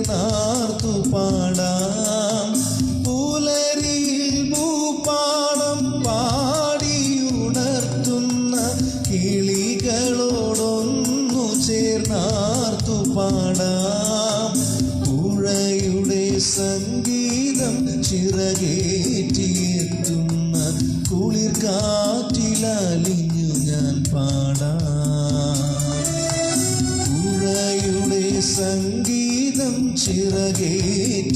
ചേർന്നാർത്തു പാടാം. പുലരിയിൽ ഭൂപാടം പാടിയുണർത്തുന്ന കിളികളോടൊന്നു ചേർന്നാർത്തു പാടാം. പുഴയുടെ സംഗീതം ചിറകേറ്റിയെത്തുന്ന കുളിർ കാറ്റിലലിഞ്ഞു ഞാൻ പാടാം. പുഴയുടെ സംഗീതം ചിറകേറ്റിയെത്തുന്ന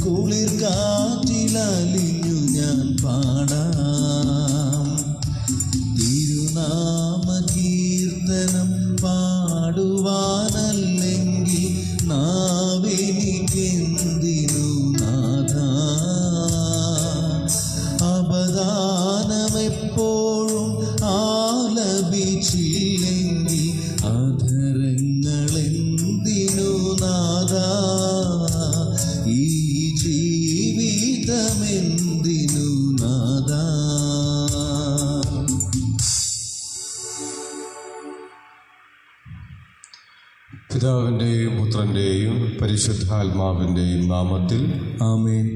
കുളിർ കാറ്റിലലിഞ്ഞു ഞാൻ പാടാം. തിരുനാമ കീർത്തനം പാടുവാനല്ലെങ്കിൽ നാവെനിക്കെന്തിനു നാഥാ? അപദാനമെപ്പോഴും ആലപിച്ചില്ലെങ്കിൽ അധരങ്ങളെന്തിനു നാഥാ? ഈ ജീവിതമെന്തിനു നാഥാ? പിതാവിൻ്റെയും പുത്രൻ്റെയും പരിശുദ്ധാത്മാവിൻ്റെയും നാമത്തിൽ ആമേൻ.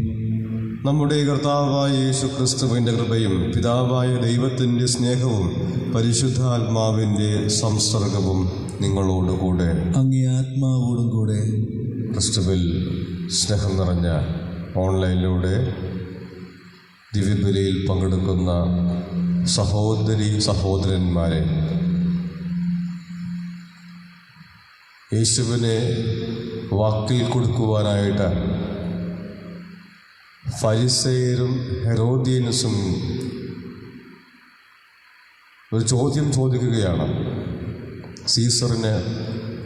നമ്മുടെ കർത്താവായ യേശുക്രിസ്തുവിൻ്റെ കൃപയും പിതാവായ ദൈവത്തിൻ്റെ സ്നേഹവും പരിശുദ്ധാത്മാവിൻ്റെ സംസർഗവും നിങ്ങളോടുകൂടെ അങ്ങേ ആത്മാവോടും കൂടെ. ക്രിസ്തുവിൽ സ്നേഹം നിറഞ്ഞ ഓൺലൈനിലൂടെ ദിവ്യബലിയിൽ പങ്കെടുക്കുന്ന സഹോദരി സഹോദരന്മാരെ, യേശുവിനെ വാക്കിൽ കൊടുക്കുവാനായിട്ട് ഫരിസേയരും ഹെരോദ്യൻസും ഒരു ചോദ്യം ചോദിക്കുകയാണ്. സീസറിന്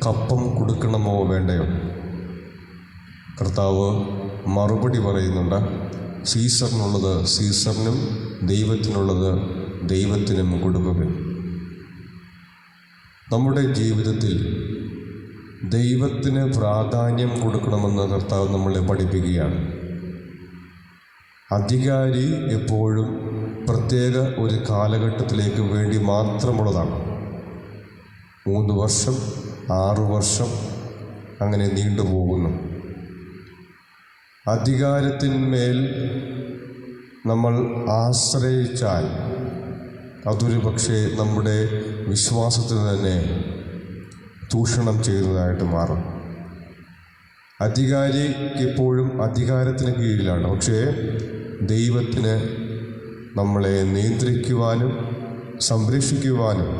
കപ്പം കൊടുക്കണമോ വേണ്ടയോ? കർത്താവ് മറുപടി പറയുന്നുണ്ട്. സീസറിനുള്ളത് സീസറിനും ദൈവത്തിനുള്ളത് ദൈവത്തിനും കൊടുക്കുക. നമ്മുടെ ജീവിതത്തിൽ ദൈവത്തിന് പ്രാധാന്യം കൊടുക്കണമെന്ന് കർത്താവ് നമ്മളെ പഠിപ്പിക്കുകയാണ്. അധികാരി എപ്പോഴും പ്രത്യേക ഒരു കാലഘട്ടത്തിലേക്ക് വേണ്ടി മാത്രമുള്ളതാണ്. 3 വർഷം, 6 വർഷം അങ്ങനെ നീണ്ടുപോകുന്നു. അധികാരത്തിന്മേൽ നമ്മൾ ആശ്രയിച്ചാൽ അതൊരു പക്ഷേ നമ്മുടെ വിശ്വാസത്തിന് തന്നെ ചൂഷണം ചെയ്യുന്നതായിട്ട് മാറും. അധികാരിക്ക് എപ്പോഴും അധികാരത്തിന് കീഴിലാണ്. പക്ഷേ ദൈവത്തിന് നമ്മളെ നിയന്ത്രിക്കുവാനും സംരക്ഷിക്കുവാനും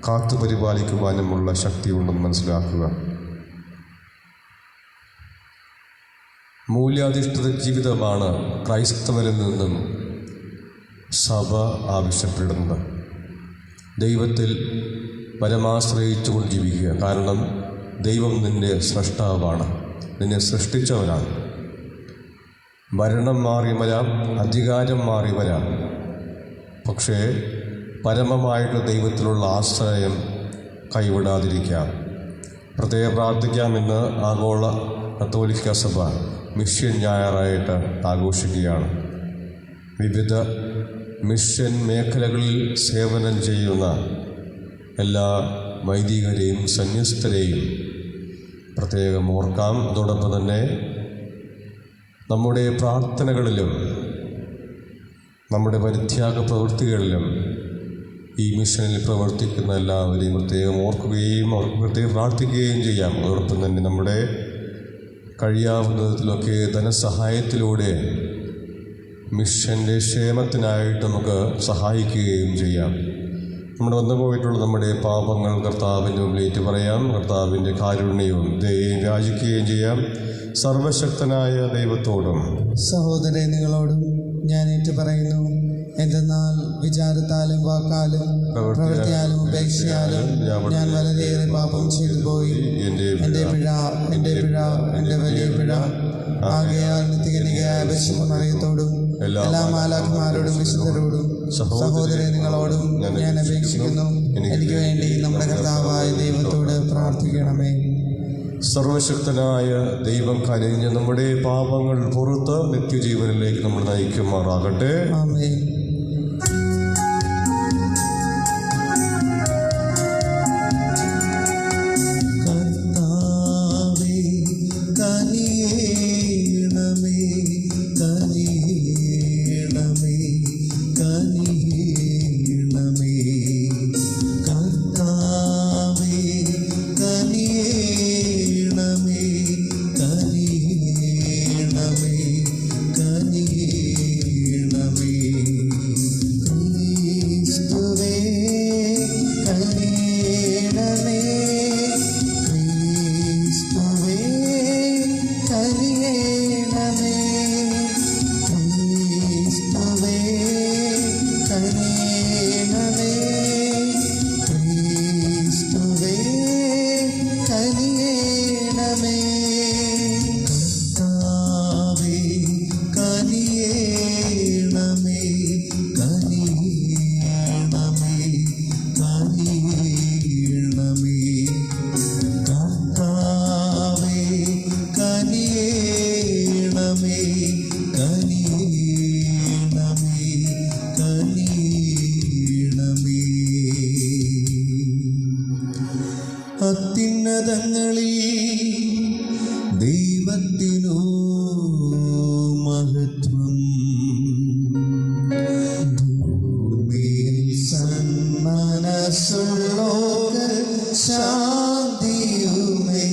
കാത്തുപരിപാലിക്കുവാനുമുള്ള ശക്തിയുണ്ടെന്ന് മനസ്സിലാക്കുക. മൂല്യാധിഷ്ഠിത ജീവിതമാണ് ക്രൈസ്തവരിൽ നിന്നും സഭ ആവശ്യപ്പെടുന്നത്. ദൈവത്തിൽ പരമാശ്രയിച്ചുകൊണ്ട് ജീവിക്കുക. കാരണം ദൈവം നിൻ്റെ സ്രഷ്ടാവാണ്, നിന്നെ സൃഷ്ടിച്ചവനാണ്. ഭരണം മാറി വരാം, അധികാരം മാറി വരാം, പക്ഷേ പരമമായിട്ട് ദൈവത്തിലുള്ള ആശ്രയം കൈവിടാതിരിക്കാം. പ്രത്യേകം പ്രാർത്ഥിക്കാമെന്ന് ആഗോള കത്തോലിക്ക സഭ മിഷൻ ഞായറായിട്ട് ആഘോഷിക്കുകയാണ്. വിവിധ മിഷൻ മേഖലകളിൽ സേവനം ചെയ്യുന്ന എല്ലാ വൈദികരെയും സന്യസ്തരെയും പ്രത്യേകം ഓർക്കാം. അതോടൊപ്പം തന്നെ നമ്മുടെ പ്രാർത്ഥനകളിലും നമ്മുടെ പരിത്യാഗ പ്രവൃത്തികളിലും ഈ മിഷനിൽ പ്രവർത്തിക്കുന്ന എല്ലാവരെയും പ്രത്യേകം ഓർക്കുകയും അവർക്ക് പ്രത്യേകം പ്രാർത്ഥിക്കുകയും ചെയ്യാം. അതോടൊപ്പം തന്നെ നമ്മുടെ കഴിയാവുന്ന വിധത്തിലൊക്കെ ധനസഹായത്തിലൂടെ മിഷൻ്റെ ക്ഷേമത്തിനായിട്ട് നമുക്ക് സഹായിക്കുകയും ചെയ്യാം. നമ്മുടെ വന്നുപോയിട്ടുള്ള നമ്മുടെ പാപങ്ങൾ കർത്താവിൻ്റെ മുമ്പിലേറ്റ് പറയാം. കർത്താവിൻ്റെ കാരുണ്യവും ദയയും യാചിക്കുകയും ചെയ്യാം. സർവശക്തനായ ദൈവത്തോടും സഹോദരൻ നിങ്ങളോടും ഞാൻ ഏറ്റു പറയുന്നു. എന്തെന്നാൽ വിചാരത്താലും വാക്കാലും പ്രവൃത്തിയാലും ഉപേക്ഷയാലും ഞാൻ വളരെയേറെ പാപം ചെയ്തു പോയി. എൻ്റെ പിഴ എൻ്റെ വലിയ പിഴ. ആകയാൽ നിത്യകന്യകയായ പരിശുദ്ധ മറിയത്തോടും എല്ലാ മാലാഖമാരോടും വിശുദ്ധരോടും സഹോദരൻ നിങ്ങളോടും ഞാൻ അപേക്ഷിക്കുന്നു, എനിക്ക് വേണ്ടി നമ്മുടെ കർത്താവായ ദൈവത്തോട് പ്രാർത്ഥിക്കണമേ. സർവശക്തനായ ദൈവം കനിഞ്ഞ് നമ്മുടെ പാപങ്ങൾ പുറത്ത് നിത്യജീവനിലേക്ക് നമ്മൾ നയിക്കുമാറാകട്ടെ. ആമേൻ. കർത്താവേ അത്യുന്നതങ്ങളിൽ ദൈവത്തിനു മഹത്വം. ഭൂമിയിൽ സന്മനസ്സുള്ളോർക്ക് ശാന്തിയുമേ.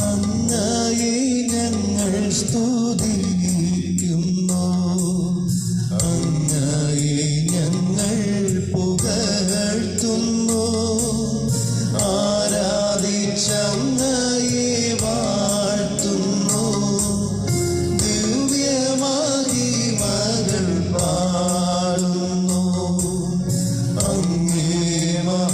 അങ്ങയെ ഞങ്ങൾ സ്തുതിക്കുന്നു, അങ്ങയെ ഞങ്ങൾ പുകഴ്ത്തുന്നു, ആരാധിച്ചങ്ങയെ വാഴ്ത്തുന്നു. ദിവ്യമഹിമകൾ പാടുന്നു, അങ്ങേ മഹാമഹിമയ്ക്കിതാ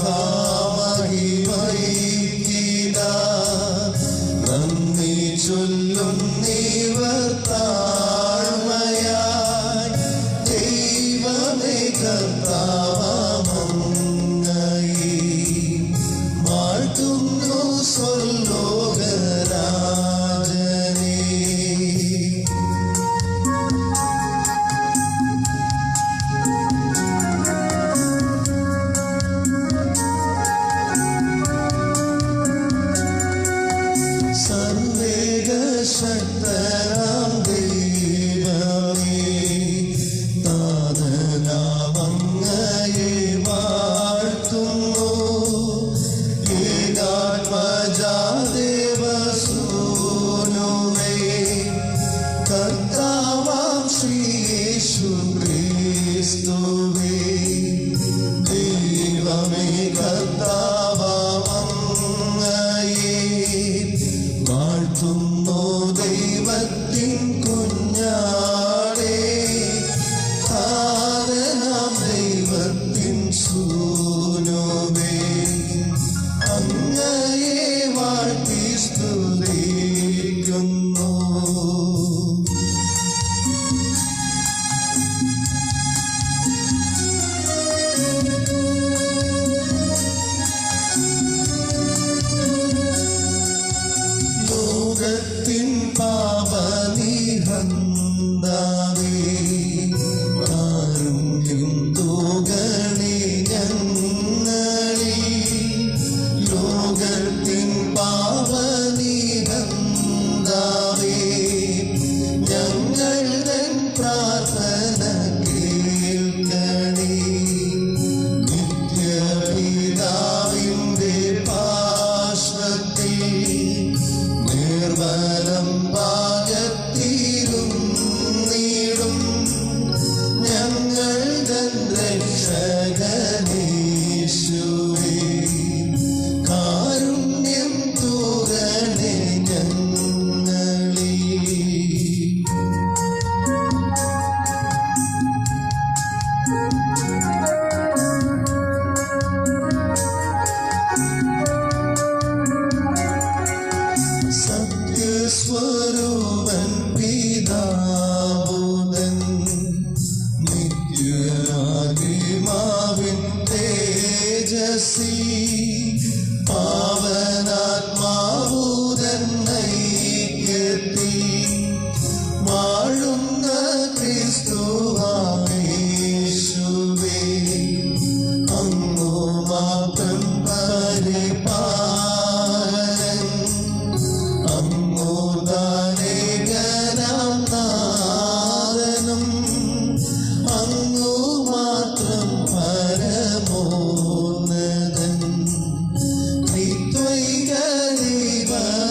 നന്ദി ചൊല്ലും നീവർ താഴ്മയായി. ദൈവമേ കർത്താവങ്ങയെ വാഴ്ത്തുന്നു സ്വർലോകരാജനേ. സർവേകശക്തനാം ദൈവമേ, താതനാമങ്ങയെ വാഴ്ത്തുന്നു. ഏകാത്മജാദേവസൂനുവേ, കർത്താവാം ശ്രീയേശു ക്രിസ്തുവേ, ദൈവമേ കർത്താവങ്ങയെ വാഴ്ത്തുന്നു. ദൈവത്തിൻ കുഞ്ഞാടേ, താതനാം ദൈവത്തിൻ സൂനുവേ, അങ്ങയെ വാഴ്ത്തി സ്തുതിക്കുന്നു. ലോകത്തിൻ പാപനിഹന്താവേ, കാരുണ്യം തൂകണേ ഞങ്ങളിൽ. ലോകത്തിൻ പാപനിഹന്താവേ, ഞങ്ങൾ തൻ പ്രാർത്ഥന കേൾക്കണേ. നിത്യപിതാവിന്റെ പാർശ്വത്തിൽ നിർമ്മലം ഭാഗത്തിരുന്നിടും ഞങ്ങൾ തൻ രക്ഷകനേശുവേ, കാരുണ്യം തൂകണേ ഞങ്ങളിൽ. സത്യസ്വരൂപൻ പിതാവുതൻ, നിത്യാത്മാവിൻ തേജസ്സി, പാവനാത്മാവുതൻ ഐക്യത്തിൽ വാഴുന്ന ക്രിസ്തുവാമേശുവേ, അങ്ങു മാത്രം പരിപാലൻ, അങ്ങു ദാനേകനാം നാഥനും, അങ്ങു മാത്രം പരമോന്നതൻ. ത്രിത്വൈക ദൈവമഹത്വത്തിൽ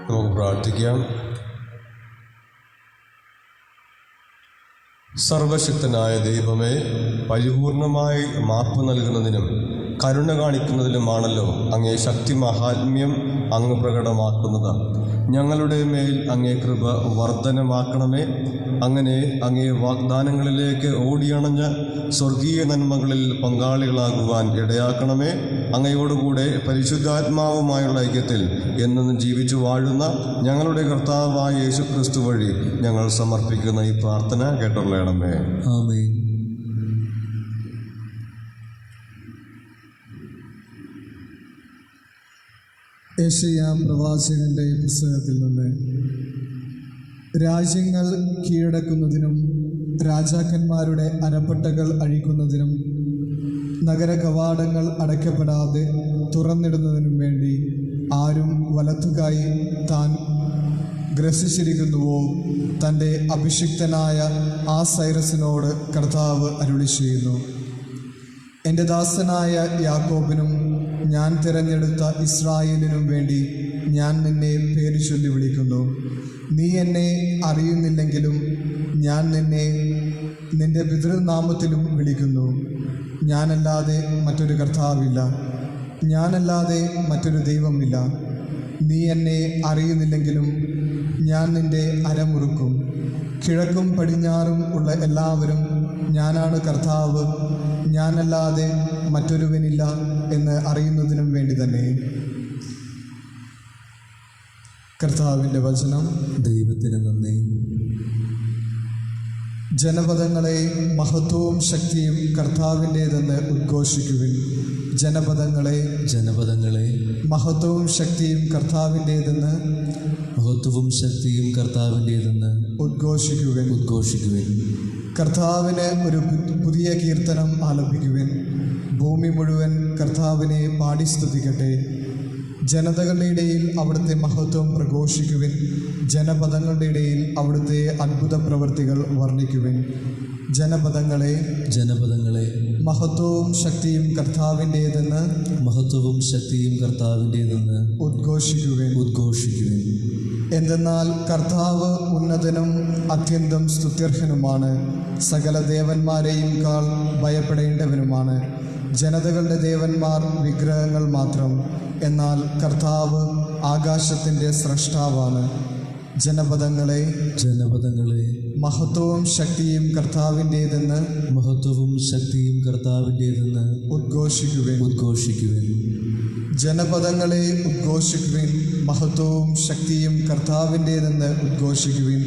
നമുക്ക് പ്രാർത്ഥിക്കാം. സർവശക്തനായ ദൈവമേ, പരിപൂർണമായി മാപ്പ് നൽകുന്നതിനും കരുണ കാണിക്കുന്നതിലുമാണല്ലോ അങ്ങേ ശക്തി മഹാത്മ്യം അങ്ങ് പ്രകടമാക്കുന്നത്. ഞങ്ങളുടെ മേൽ അങ്ങേ കൃപ വർധനമാക്കണമേ. അങ്ങനെ അങ്ങേ വാഗ്ദാനങ്ങളിലേക്ക് ഓടിയണഞ്ഞ് സ്വർഗീയ നന്മകളിൽ പങ്കാളികളാകുവാൻ ഇടയാക്കണമേ. അങ്ങയോടുകൂടെ പരിശുദ്ധാത്മാവുമായുള്ള ഐക്യത്തിൽ എന്നും ജീവിച്ചു വാഴുന്ന ഞങ്ങളുടെ കർത്താവായ യേശുക്രിസ്തു വഴി ഞങ്ങൾ സമർപ്പിക്കുന്ന ഈ പ്രാർത്ഥന കേട്ടുള്ളണമേ. ആമേൻ. യെശയ്യാ പ്രവാചകന്റെ പുസ്തകത്തിൽ നിന്ന്: രാജ്യങ്ങൾ കീഴടക്കുന്നതിനും രാജാക്കന്മാരുടെ അരപ്പട്ടകൾ അഴിക്കുന്നതിനും നഗര കവാടങ്ങൾ അടയ്ക്കപ്പെടാതെ തുറന്നിടുന്നതിനും വേണ്ടി ആരും വലത്തുകായി താൻ ഗ്രസിച്ചിരിക്കുന്നുവോ തൻ്റെ അഭിഷിക്തനായ ആ സൈറസിനോട് കർത്താവ് അരുളി ചെയ്യുന്നു: എൻ്റെ ദാസനായ യാക്കോബിനും ഞാൻ തിരഞ്ഞെടുത്ത ഇസ്രായേലിനും വേണ്ടി ഞാൻ നിന്നെ പേര് ചൊല്ലി വിളിക്കുന്നു. നീ എന്നെ അറിയുന്നില്ലെങ്കിലും ഞാൻ നിന്നെ നിൻ്റെ പിതൃനാമത്തിലും വിളിക്കുന്നു. ഞാനല്ലാതെ മറ്റൊരു കർത്താവില്ല, ഞാനല്ലാതെ മറ്റൊരു ദൈവമില്ല. നീ എന്നെ അറിയുന്നില്ലെങ്കിലും ഞാൻ നിൻ്റെ അരമുറുക്കും. കിഴക്കും പടിഞ്ഞാറും ഉള്ള എല്ലാവരും ഞാനാണ് കർത്താവ്, ഞാനല്ലാതെ മറ്റൊരുവനില്ല എന്ന് അറിയുന്നതിനും വേണ്ടി തന്നെ. കർത്താവിൻ്റെ വചനം. ദൈവത്തിന് നന്ദി. ജനപദങ്ങളെ മഹത്വവും ശക്തിയും കർത്താവിൻ്റേതെന്ന് ഉദ്ഘോഷിക്കുവിൻ. ജനപദങ്ങളെ മഹത്വവും ശക്തിയും കർത്താവിൻ്റേതെന്ന് ഉദ്ഘോഷിക്കുവിൻ. കർത്താവിന് ഒരു പുതിയ കീർത്തനം ആലപിക്കുവിൻ. ഭൂമി മുഴുവൻ കർത്താവിനെ പാടി സ്തുതിക്കട്ടെ. ജനതകളുടെ ഇടയിൽ അവിടുത്തെ മഹത്വം പ്രഘോഷിക്കുവിൻ. ജനപദങ്ങളുടെ ഇടയിൽ അവിടുത്തെ അത്ഭുത പ്രവൃത്തികൾ വർണ്ണിക്കുവിൻ. ജനപദങ്ങളെ മഹത്വവും ശക്തിയും കർത്താവിൻ്റേതെന്ന് ഉദ്ഘോഷിക്കുവിൻ. എന്തെന്നാൽ കർത്താവ് ഉന്നതനും അത്യന്തം സ്തുത്യർഹനുമാണ്, സകല ദേവന്മാരെയും കാൾ ഭയപ്പെടേണ്ടവനുമാണ്. ജനതകളുടെ ദേവന്മാർ വിഗ്രഹങ്ങൾ മാത്രം, എന്നാൽ കർത്താവ് ആകാശത്തിൻ്റെ സ്രഷ്ടാവാണ്. ജനപദങ്ങളെ മഹത്വവും ശക്തിയും കർത്താവിൻ്റേതെന്ന് ഉദ്ഘോഷിക്കുവിൻ. ജനപദങ്ങളെ ഉദ്ഘോഷിക്കുവിൻ. മഹത്വവും ശക്തിയും കർത്താവിൻ്റേതെന്ന് ഉദ്ഘോഷിക്കുവിൻ.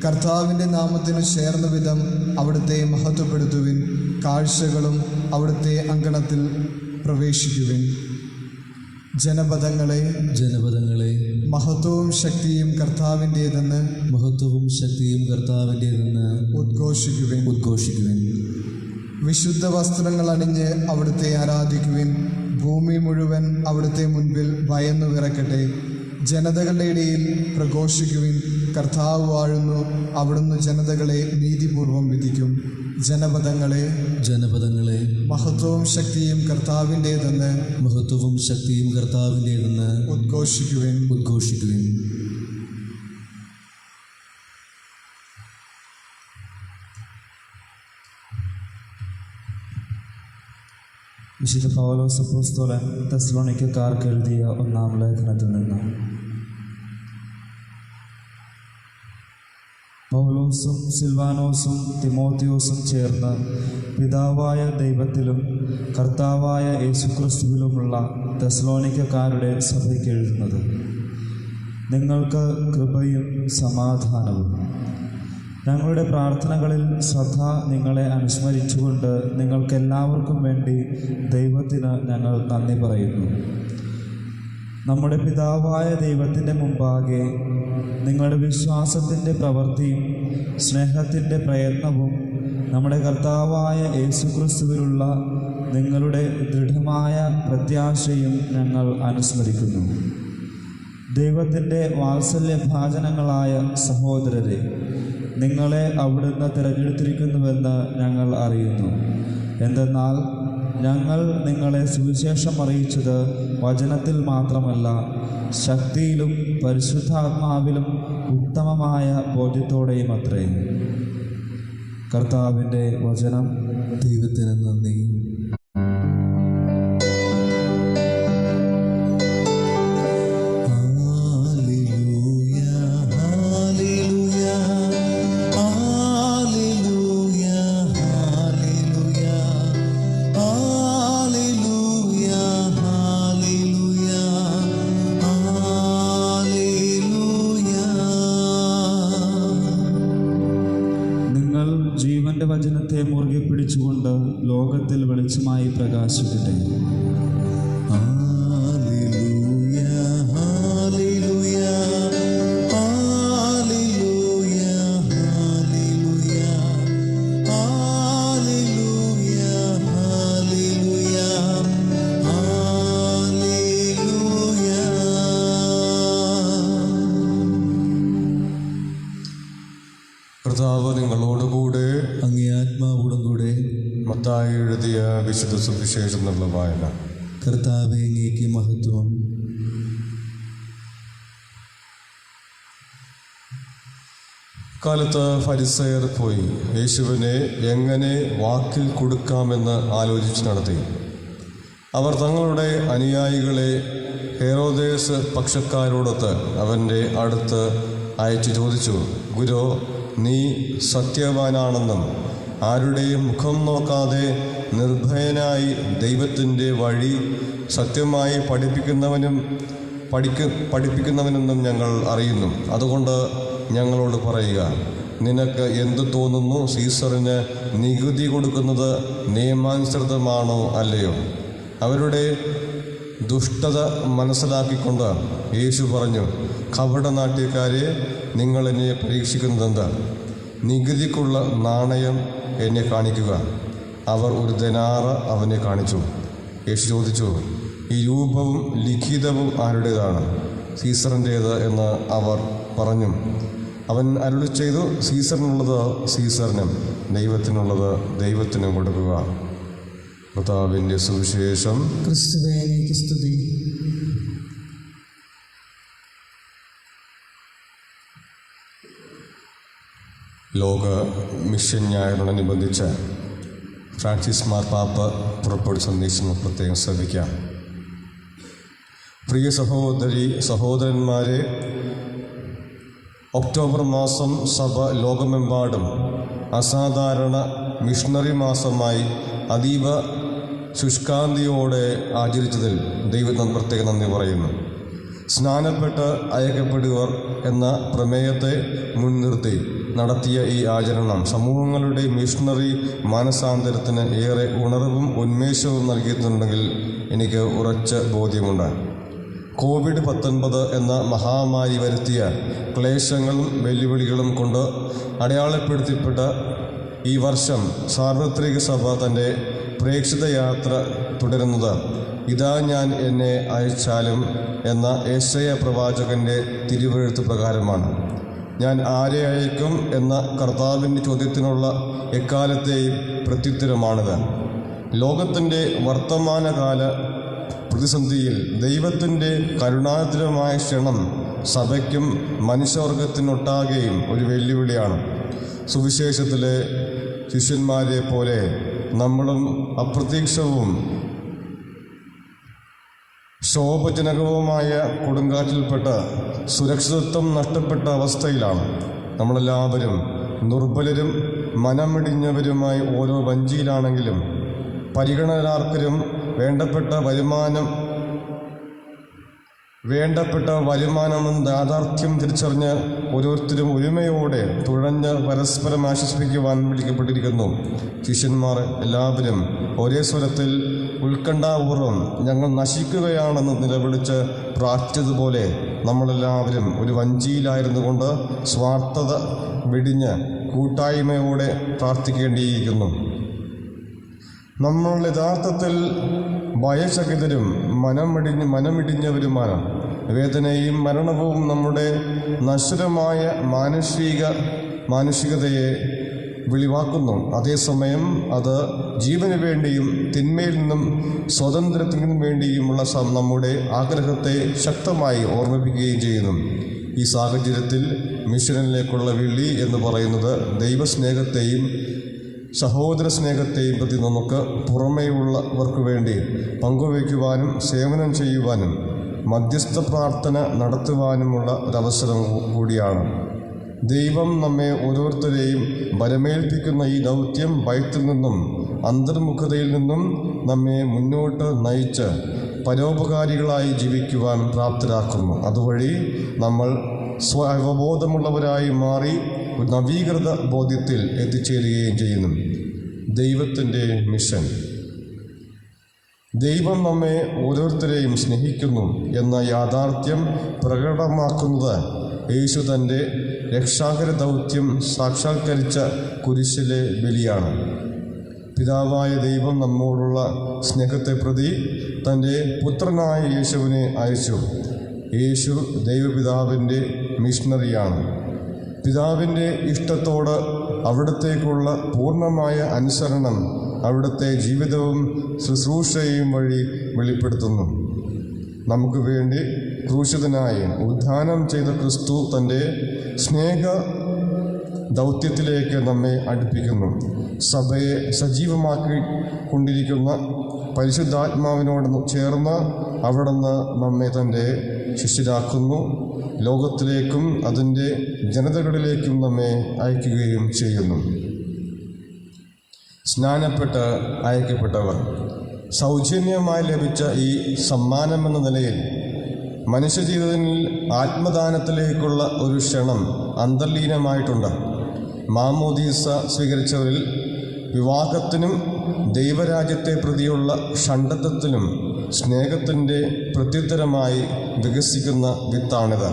കർത്താവിൻ്റെ നാമത്തിന് ചേർന്ന വിധം അവിടുത്തെ മഹത്വപ്പെടുത്തുവിൻ. കാഴ്ചകളും അവിടുത്തെ അങ്കണത്തിൽ പ്രവേശിക്കുവിൻ. ജനപദങ്ങളെ മഹത്വവും ശക്തിയും കർത്താവിൻ്റേതെന്ന് ഉദ്ഘോഷിക്കുവിൻ. വിശുദ്ധ വസ്ത്രങ്ങൾ അണിഞ്ഞ് അവിടുത്തെ ആരാധിക്കുവിൻ. ഭൂമി മുഴുവൻ അവിടുത്തെ മുൻപിൽ ഭയന്നു വിറക്കട്ടെ. ജനതകളുടെ ഇടയിൽ പ്രഘോഷിക്കുവിൻ. കർത്താവ് വാഴുന്നു, അവിടുന്ന് ജനതകളെ നീതിപൂർവം വിധിക്കും. ജനപദങ്ങളെ മഹത്വവും ശക്തിയും കർത്താവിൻ്റേതെന്ന് ഉദ്ഘോഷിക്കുവിൻ. വിശുദ്ധ പൗലോസ് അപ്പോസ്തലൻ തെസ്സലോനിക്കക്കാർക്ക് എഴുതിയ ഒന്നാം ലേഖനത്തിൽ നിന്ന്: പൗലോസും സിൽവാനോസും തിമോത്തിയോസും ചേർന്ന് പിതാവായ ദൈവത്തിലും കർത്താവായ യേശുക്രിസ്തുവിലുമുള്ള തെസ്സലോനിക്കക്കാരുടെ സഭയ്ക്ക് എഴുതുന്നത്: നിങ്ങൾക്ക് കൃപയും സമാധാനവും. ഞങ്ങളുടെ പ്രാർത്ഥനകളിൽ ശ്രദ്ധ നിങ്ങളെ അനുസ്മരിച്ചുകൊണ്ട് നിങ്ങൾക്കെല്ലാവർക്കും വേണ്ടി ദൈവത്തിന് ഞങ്ങൾ നന്ദി പറയുന്നു. നമ്മുടെ പിതാവായ ദൈവത്തിൻ്റെ മുമ്പാകെ നിങ്ങളുടെ വിശ്വാസത്തിൻ്റെ പ്രവൃത്തിയും സ്നേഹത്തിൻ്റെ പ്രയത്നവും നമ്മുടെ കർത്താവായ യേശുക്രിസ്തുവിലുള്ള നിങ്ങളുടെ ദൃഢമായ പ്രത്യാശയും ഞങ്ങൾ അനുസ്മരിക്കുന്നു. ദൈവത്തിൻ്റെ വാത്സല്യഭാജനങ്ങളായ സഹോദരരെ, നിങ്ങളെ അവിടുന്ന് തിരഞ്ഞെടുത്തിരിക്കുന്നുവെന്ന് ഞങ്ങൾ അറിയുന്നു. എന്തെന്നാൽ ഞങ്ങൾ നിങ്ങളെ സുവിശേഷം അറിയിച്ചത് വചനത്തിൽ മാത്രമല്ല, ശക്തിയിലും പരിശുദ്ധാത്മാവിലും ഉത്തമമായ ബോധ്യത്തോടെയും അത്രേ. കർത്താവിൻ്റെ വചനം. ദൈവത്തിന് നന്ദി. ഹല്ലേലൂയ. പ്രകാശിക്കട്ടെ. ഹല്ലേലൂയ, ഹല്ലേലൂയ, ഹല്ലേലൂയ, ഹല്ലേലൂയ, ഹല്ലേലൂയ, ഹല്ലേലൂയ, ഹല്ലേലൂയ. കർത്താവ് നിങ്ങളോടുകൂടെ. അങ്ങേ ആത്മാവോടും കൂടെ. മത്തായി എഴുതിയ വിശുദ്ധ സുവിശേഷം എന്നുള്ള വായന. കർത്താവേ, അങ്ങേക്ക് മഹത്വം. കാലത്ത് ഫരിസയർ പോയി യേശുവിനെ എങ്ങനെ വാക്കിൽ കൊടുക്കാമെന്ന് ആലോചിച്ച് നടത്തി. അവർ തങ്ങളുടെ അനുയായികളെ ഹെരോദേസ് പക്ഷക്കാരോടൊത്ത് അവൻ്റെ അടുത്ത് അയച്ചു ചോദിച്ചു, ഗുരു, നീ സത്യവാനാണെന്നും ആരുടെയും മുഖം നോക്കാതെ നിർഭയനായി ദൈവത്തിൻ്റെ വഴി സത്യമായി പഠിപ്പിക്കുന്നവനെന്നും ഞങ്ങൾ അറിയുന്നു. അതുകൊണ്ട് ഞങ്ങളോട് പറയുക, നിനക്ക് എന്തു തോന്നുന്നു? സീസറിന് നികുതി കൊടുക്കുന്നത് നിയമാനുസൃതമാണോ അല്ലയോ? അവരുടെ ദുഷ്ടത മനസ്സിലാക്കിക്കൊണ്ട് യേശു പറഞ്ഞു, കപടനാട്യക്കാരെ, നിങ്ങൾ എന്നെ പരീക്ഷിക്കുന്നതെന്താ? നികുതിക്കുള്ള നാണയം എന്നെ കാണിക്കുക. അവർ ഒരു ദനാറ അവനെ കാണിച്ചു. യേശു ചോദിച്ചു, ഈ രൂപവും ലിഖിതവും ആരുടേതാണ്? സീസറിൻ്റേത് എന്ന് അവർ പറഞ്ഞു. അവൻ അരുളി ചെയ്തു, സീസറിനുള്ളത് സീസറിനും, ദൈവത്തിനുള്ളത് ദൈവത്തിനും കൊടുക്കുക. കർത്താവിൻ്റെ സുവിശേഷം. ക്രിസ്തുവേ, അങ്ങേക്ക് സ്തുതി. ലോക മിഷൻ ഞായറിനോടനുബന്ധിച്ച് ഫ്രാൻസിസ് മാർപ്പാപ്പ പുറപ്പെടുവിച്ച സന്ദേശം പ്രത്യേകം ശ്രദ്ധിക്കാം. പ്രിയ സഹോദരന്മാരെ, ഒക്ടോബർ മാസം സഭ ലോകമെമ്പാടും അസാധാരണ മിഷണറി മാസമായി അതീവ ശുഷ്കാന്തിയോടെ ആചരിച്ചതിൽ ദൈവത്തിന് പ്രത്യേക നന്ദി പറയുന്നു. സ്നാനപ്പെട്ട് അയക്കപ്പെടുവർ എന്ന പ്രമേയത്തെ മുൻനിർത്തി നടത്തിയ ഈ ആചരണം സമൂഹങ്ങളുടെ മിഷണറി മാനസാന്തരത്തിന് ഏറെ ഉണർവും ഉന്മേഷവും നൽകിയിട്ടുണ്ടെങ്കിൽ എനിക്ക് ഉറച്ച ബോധ്യമുണ്ട്. കോവിഡ്-19 എന്ന മഹാമാരി വരുത്തിയ ക്ലേശങ്ങളും വെല്ലുവിളികളും കൊണ്ട് അടയാളപ്പെടുത്തിപ്പെട്ട ഈ വർഷം സാർവത്രിക സഭ തൻ്റെ പ്രേക്ഷിത യാത്ര തുടരുന്നത് ഇതാ ഞാൻ എന്നെ അയച്ചാലും എന്ന യെശയ്യാ പ്രവാചകൻ്റെ തിരുവെഴുത്ത് പ്രകാരമാണ്. ഞാൻ ആരെ അയക്കും എന്ന കർത്താവിൻ്റെ ചോദ്യത്തിനുള്ള എക്കാലത്തെയും പ്രത്യുത്തരമാണിത്. ലോകത്തിൻ്റെ വർത്തമാനകാല പ്രതിസന്ധിയിൽ ദൈവത്തിൻ്റെ കരുണാതിരമായ ക്ഷണം സഭയ്ക്കും മനുഷ്യവർഗത്തിനൊട്ടാകെയും ഒരു വെല്ലുവിളിയാണ്. സുവിശേഷത്തിലെ ശിഷ്യന്മാരെ പോലെ നമ്മളും അപ്രതീക്ഷിതവും ശോഭജനകവുമായ കൊടുങ്കാറ്റിൽപ്പെട്ട് സുരക്ഷിതത്വം നഷ്ടപ്പെട്ട അവസ്ഥയിലാണ്. നമ്മളെല്ലാവരും ദുർബലരും മനമിടിഞ്ഞവരുമായി ഓരോ വഞ്ചിയിലാണെങ്കിലും പരിഗണനാർഹരും വേണ്ടപ്പെട്ട വരുമാനമെന്ന യാഥാർത്ഥ്യം തിരിച്ചറിഞ്ഞ് ഓരോരുത്തരും ഒരുമയോടെ തുഴഞ്ഞ് പരസ്പരം ആശ്വസിപ്പിക്കുവാൻ വിളിക്കപ്പെട്ടിരിക്കുന്നു. ശിഷ്യന്മാർ എല്ലാവരും ഒരേ സ്വരത്തിൽ ഉത്കണ്ഠാപൂർവം ഞങ്ങൾ നശിക്കുകയാണെന്ന് നിലവിളിച്ച് പ്രാർത്ഥിച്ചതുപോലെ നമ്മളെല്ലാവരും ഒരു വഞ്ചിയിലായിരുന്നു കൊണ്ട് സ്വാർത്ഥത വെടിഞ്ഞ് കൂട്ടായ്മയോടെ പ്രാർത്ഥിക്കേണ്ടിയിരിക്കുന്നു. നമ്മൾ യഥാർത്ഥത്തിൽ ഭയചകിതരും മനമിടിഞ്ഞവരുമാണ്. വേദനയും മരണവും നമ്മുടെ നശ്വരമായ മാനുഷികതയെ വെളിവാക്കുന്നു. അതേസമയം അത് ജീവന് വേണ്ടിയും തിന്മയിൽ നിന്നും സ്വാതന്ത്ര്യത്തിനും വേണ്ടിയുമുള്ള നമ്മുടെ ആഗ്രഹത്തെ ശക്തമായി ഓർമ്മിപ്പിക്കുകയും ചെയ്യുന്നു. ഈ സാഹചര്യത്തിൽ മിഷനിലേക്കുള്ള വിളി എന്ന് പറയുന്നത് ദൈവസ്നേഹത്തെയും സഹോദര സ്നേഹത്തെയും പ്രതി നമുക്ക് പുറമേയുള്ളവർക്ക് വേണ്ടി പങ്കുവയ്ക്കുവാനും സേവനം ചെയ്യുവാനും മധ്യസ്ഥ പ്രാർത്ഥന നടത്തുവാനുമുള്ള ഒരവസരം കൂടിയാണ്. ദൈവം നമ്മെ ഓരോരുത്തരെയും വരമേൽപ്പിക്കുന്ന ഈ ദൗത്യം ഭയത്തിൽ നിന്നും അന്തർമുഖതയിൽ നിന്നും നമ്മെ മുന്നോട്ട് നയിച്ച് പരോപകാരികളായി ജീവിക്കുവാൻ പ്രാപ്തരാക്കുന്നു. അതുവഴി നമ്മൾ സ്വയവബോധമുള്ളവരായി മാറി ഒരു നവീകൃത ബോധ്യത്തിൽ എത്തിച്ചേരുകയും ചെയ്യുന്നു. ദൈവത്തിൻ്റെ മിഷൻ. ദൈവം നമ്മെ ഓരോരുത്തരെയും സ്നേഹിക്കുന്നു എന്ന യാഥാർത്ഥ്യം പ്രകടമാക്കുന്നത് യേശു തൻ്റെ രക്ഷാകര ദൗത്യം സാക്ഷാത്കരിച്ച കുരിശിലെ ബലിയാണ്. പിതാവായ ദൈവം നമ്മോടുള്ള സ്നേഹത്തെ പ്രതി തൻ്റെ പുത്രനായ യേശുവിനെ അയച്ചു. യേശു ദൈവപിതാവിൻ്റെ മിഷണറിയാണ്. പിതാവിൻ്റെ ഇഷ്ടത്തോട് അവിടത്തേക്കുള്ള പൂർണ്ണമായ അനുസരണം അവിടുത്തെ ജീവിതവും ശുശ്രൂഷയും വഴി വെളിപ്പെടുത്തുന്നു. നമുക്ക് വേണ്ടി ക്രൂശിതനായി ഉദ്ധാനം ചെയ്ത ക്രിസ്തു തൻ്റെ സ്നേഹ ദൗത്യത്തിലേക്ക് നമ്മെ അടുപ്പിക്കുന്നു. സഭയെ സജീവമാക്കി കൊണ്ടിരിക്കുന്ന പരിശുദ്ധാത്മാവിനോട് ചേർന്ന് അവിടുന്ന് നമ്മെ തൻ്റെ ശിഷ്യരാക്കുന്നു. ലോകത്തിലേക്കും അതിൻ്റെ ജനതകളിലേക്കും നമ്മെ അയക്കുകയും ചെയ്യുന്നു. സ്നാനപ്പെട്ട് അയക്കപ്പെട്ടവർ സൗജന്യമായി ലഭിച്ച ഈ സമ്മാനമെന്ന നിലയിൽ മനുഷ്യജീവിതത്തിൽ ആത്മദാനത്തിലേക്കുള്ള ഒരു ക്ഷണം അന്തർലീനമായിട്ടുണ്ട്. മാമോദീസ സ്വീകരിച്ചവരിൽ വിവാഹത്തിനും ദൈവരാജ്യത്തെ പ്രതിയുള്ള ഷണ്ഡത്വത്തിനും സ്നേഹത്തിൻ്റെ പ്രത്യുത്തരമായി വികസിക്കുന്ന വിത്താണിത്.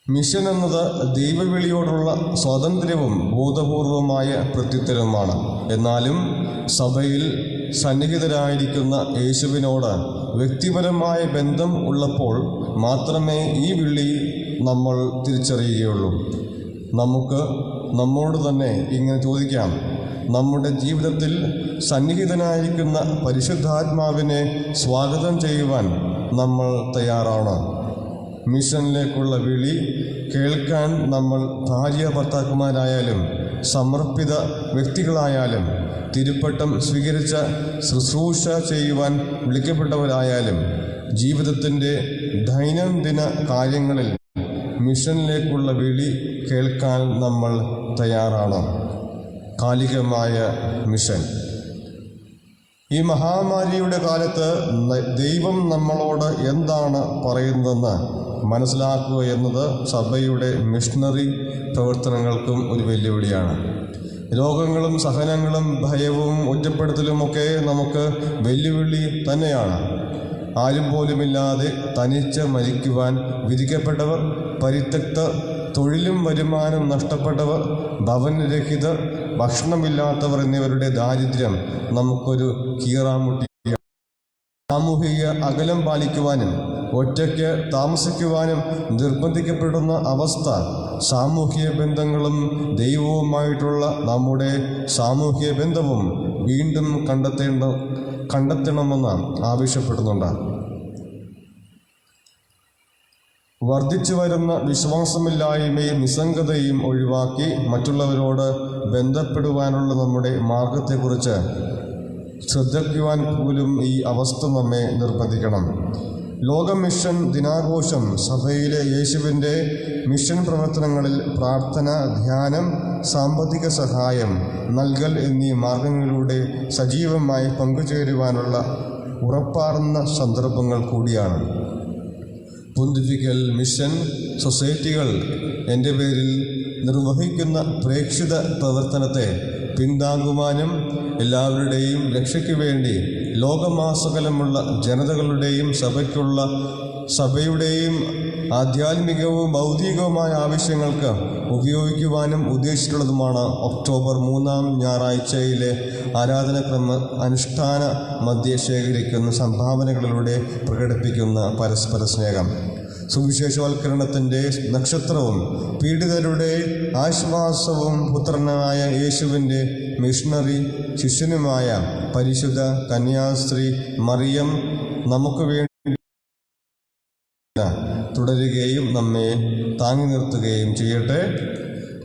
മിഷൻ എന്നത് ദൈവവിളിയോടുള്ള സ്വാതന്ത്ര്യവും ബോധപൂർവമായ പ്രത്യുത്തരവുമാണ്. എന്നാലും സഭയിൽ സന്നിഹിതരായിരിക്കുന്ന യേശുവിനോട് വ്യക്തിപരമായ ബന്ധം ഉള്ളപ്പോൾ മാത്രമേ ഈ വിളി നമ്മൾ തിരിച്ചറിയുകയുള്ളൂ. നമുക്ക് നമ്മോട് തന്നെ ഇങ്ങനെ ചോദിക്കാം: നമ്മുടെ ജീവിതത്തിൽ സന്നിഹിതനായിരിക്കുന്ന പരിശുദ്ധാത്മാവിനെ സ്വാഗതം ചെയ്യുവാൻ നമ്മൾ തയ്യാറാണ്? മിഷനിലേക്കുള്ള വിളി കേൾക്കാൻ നമ്മൾ ഭാര്യ ഭർത്താക്കന്മാരായാലും സമർപ്പിത വ്യക്തികളായാലും തിരുപ്പട്ടം സ്വീകരിച്ച ശുശ്രൂഷ ചെയ്യുവാൻ വിളിക്കപ്പെട്ടവരായാലും ജീവിതത്തിൻ്റെ ദൈനംദിന കാര്യങ്ങളിൽ മിഷനിലേക്കുള്ള വിളി കേൾക്കാൻ നമ്മൾ തയ്യാറാണ്. കാലികമായ മിഷൻ. ഈ മഹാമാരിയുടെ കാലത്ത് ദൈവം നമ്മളോട് എന്താണ് പറയുന്നതെന്ന് മനസ്സിലാക്കുക എന്നത് സഭയുടെ മിഷണറി പ്രവർത്തനങ്ങൾക്കും ഒരു വെല്ലുവിളിയാണ്. രോഗങ്ങളും സഹനങ്ങളും ഭയവും ഒറ്റപ്പെടുത്തലുമൊക്കെ നമുക്ക് വെല്ലുവിളി തന്നെയാണ്. ആരും പോലുമില്ലാതെ തനിച്ച് മരിക്കുവാൻ വിധിക്കപ്പെട്ടവർ, പരിത്യക്തർ, തൊഴിലും വരുമാനം നഷ്ടപ്പെട്ടവർ, ഭവനരഹിതർ, ഭക്ഷണമില്ലാത്തവർ എന്നിവരുടെ ദാരിദ്ര്യം നമുക്കൊരു കീറാമുട്ടിയാണ്. സാമൂഹിക അകലം പാലിക്കുവാനും ഒറ്റയ്ക്ക് താമസിക്കുവാനും നിർബന്ധിക്കപ്പെടുന്ന അവസ്ഥ സാമൂഹിക ബന്ധങ്ങളും ദൈവവുമായിട്ടുള്ള നമ്മുടെ സാമൂഹിക ബന്ധവും വീണ്ടും കണ്ടെത്തണമെന്ന് ആവശ്യപ്പെടുന്നുണ്ട്. വർദ്ധിച്ചു വരുന്ന വിശ്വാസമില്ലായ്മയും നിസ്സംഗതയും ഒഴിവാക്കി മറ്റുള്ളവരോട് ബന്ധപ്പെടുവാനുള്ള നമ്മുടെ മാർഗത്തെക്കുറിച്ച് ശ്രദ്ധിക്കുവാൻ പോലും ഈ അവസ്ഥ നമ്മെ നിർബന്ധിക്കണം. ലോക മിഷൻ ദിനാഘോഷം സഭയിലെ യേശുവിൻ്റെ മിഷൻ പ്രവർത്തനങ്ങളിൽ പ്രാർത്ഥന, ധ്യാനം, സാമ്പത്തിക സഹായം നൽകൽ എന്നീ മാർഗങ്ങളിലൂടെ സജീവമായി പങ്കുചേരുവാനുള്ള ഉറപ്പാർന്ന സന്ദർഭങ്ങൾ കൂടിയാണ്. പൊന്തിഫിക്കൽ മിഷൻ സൊസൈറ്റികൾ എൻ്റെ പേരിൽ നിർവഹിക്കുന്ന പ്രേക്ഷിത പ്രവർത്തനത്തെ പിന്താങ്ങുവാനും എല്ലാവരുടെയും രക്ഷയ്ക്ക് വേണ്ടി ലോകമാസകലമുള്ള ജനതകളുടെയും സഭയുടെയും ആധ്യാത്മികവും ഭൗതികവുമായ ആവശ്യങ്ങൾക്ക് ഉപയോഗിക്കുവാനും ഉദ്ദേശിച്ചിട്ടുള്ളതുമാണ് ഒക്ടോബർ 3-ാം ഞായറാഴ്ചയിലെ ആരാധനക്രമ അനുഷ്ഠാന മധ്യേ ശേഖരിക്കുന്ന സംഭാവനകളിലൂടെ പ്രകടിപ്പിക്കുന്ന പരസ്പര സ്നേഹം. സുവിശേഷവൽക്കരണത്തിൻ്റെ നക്ഷത്രവും പീഡിതരുടെ ആശ്വാസവും പുത്രനായ യേശുവിൻ്റെ മിഷണറി ശിഷ്യനുമായ പരിശുദ്ധ കന്യാസ്ത്രീ മറിയം നമുക്ക് വേണ്ടി തുടരുകയും നമ്മെ താങ്ങി നിർത്തുകയും ചെയ്യട്ടെ.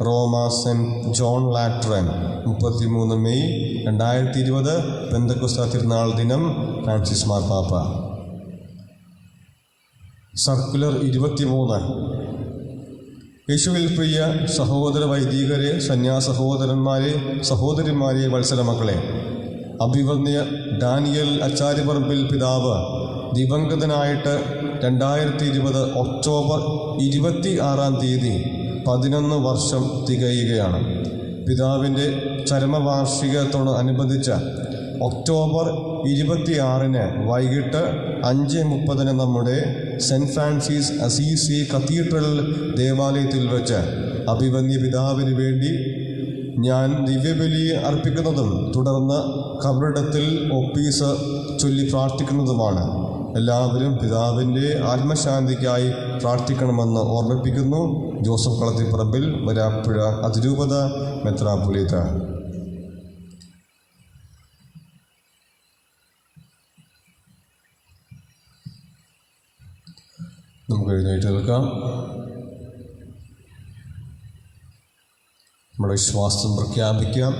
Roma Saint John Lateran 33 May 2020 പെന്തക്കോസ്ത തിരുനാൾ ദിനം. ഫ്രാൻസിസ് മാർപ്പാപ്പ. സർക്കുലർ 23. യേശുവിൽ പ്രിയ സഹോദര വൈദികരെ, സന്യാസഹോദരന്മാരെ, സഹോദരിമാരെ, വത്സരമക്കളെ, അഭിവന്യ ഡാനിയൽ അച്ചാരിപറമ്പിൽ പിതാവ് ദിവംഗതനായിട്ട് 2020 ഒക്ടോബർ 26-ാം തീയതി 11 വർഷം തികയുകയാണ്. പിതാവിൻ്റെ ചരമവാർഷികത്തോടനുബന്ധിച്ച ഒക്ടോബർ 26 വൈകിട്ട് 5:30 നമ്മുടെ സെൻറ്റ് ഫ്രാൻസിസ് അസീസി കത്തീഡ്രൽ ദേവാലയത്തിൽ വെച്ച് അഭിവന്യ പിതാവിന് വേണ്ടി ഞാൻ ദിവ്യബലി അർപ്പിക്കുന്നതും തുടർന്ന് ഖബറിടത്തിൽ ഒപ്പീസ് ചൊല്ലി പ്രാർത്ഥിക്കുന്നതുമാണ്. എല്ലാവരും പിതാവിൻ്റെ ആത്മശാന്തിക്കായി പ്രാർത്ഥിക്കണമെന്ന് ഓർമ്മിപ്പിക്കുന്നു. ജോസഫ് കളത്തിപ്പറമ്പിൽ, വരാപ്പുഴ അതിരൂപത മെത്രാപ്പൊലീത്ത. നമുക്ക് എഴുന്നേറ്റ് നിൽക്കാം. നമ്മുടെ വിശ്വാസം പ്രഖ്യാപിക്കാം.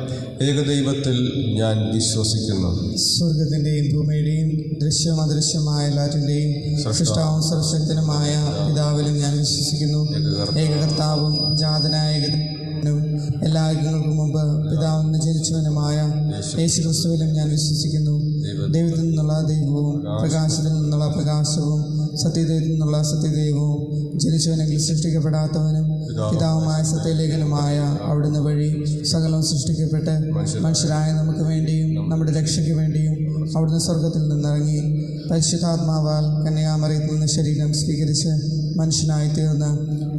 ഏകദൈവത്തിൽ ഞാൻ വിശ്വസിക്കുന്നു. സ്വർഗത്തിൻ്റെയും ഭൂമിയുടെയും ദൃശ്യവും അദൃശ്യമായ എല്ലാറ്റിൻ്റെയും സൃഷ്ടാവും സർവശക്തനുമായ പിതാവിലും ഞാൻ വിശ്വസിക്കുന്നു. ഏകകർത്താവും ജാതനായ ഏകനും എല്ലാ യുഗങ്ങൾക്കും മുമ്പ് പിതാവിന് ജനിച്ചവനുമായ യേശുക്രിസ്തുവിലും ഞാൻ വിശ്വസിക്കുന്നു. ദൈവത്തിൽ നിന്നുള്ള ദൈവവും പ്രകാശത്തിൽ നിന്നുള്ള പ്രകാശവും സത്യദൈവത്തിൽ നിന്നുള്ള സത്യദൈവവും ജനിച്ചവനെങ്കിൽ സൃഷ്ടിക്കപ്പെടാത്തവനും പിതാവുമായ സത്യലേഖനുമായ അവിടുന്ന് വഴി സകലവും സൃഷ്ടിക്കപ്പെട്ട് മനുഷ്യരായ നമുക്ക് വേണ്ടിയും നമ്മുടെ രക്ഷയ്ക്ക് വേണ്ടിയും അവിടുന്ന് സ്വർഗത്തിൽ നിന്നിറങ്ങി പരിശുദ്ധാത്മാവാൽ കന്യാമറിയത്തിൽ നിന്ന് ശരീരം സ്വീകരിച്ച് മനുഷ്യനായി തീർന്ന്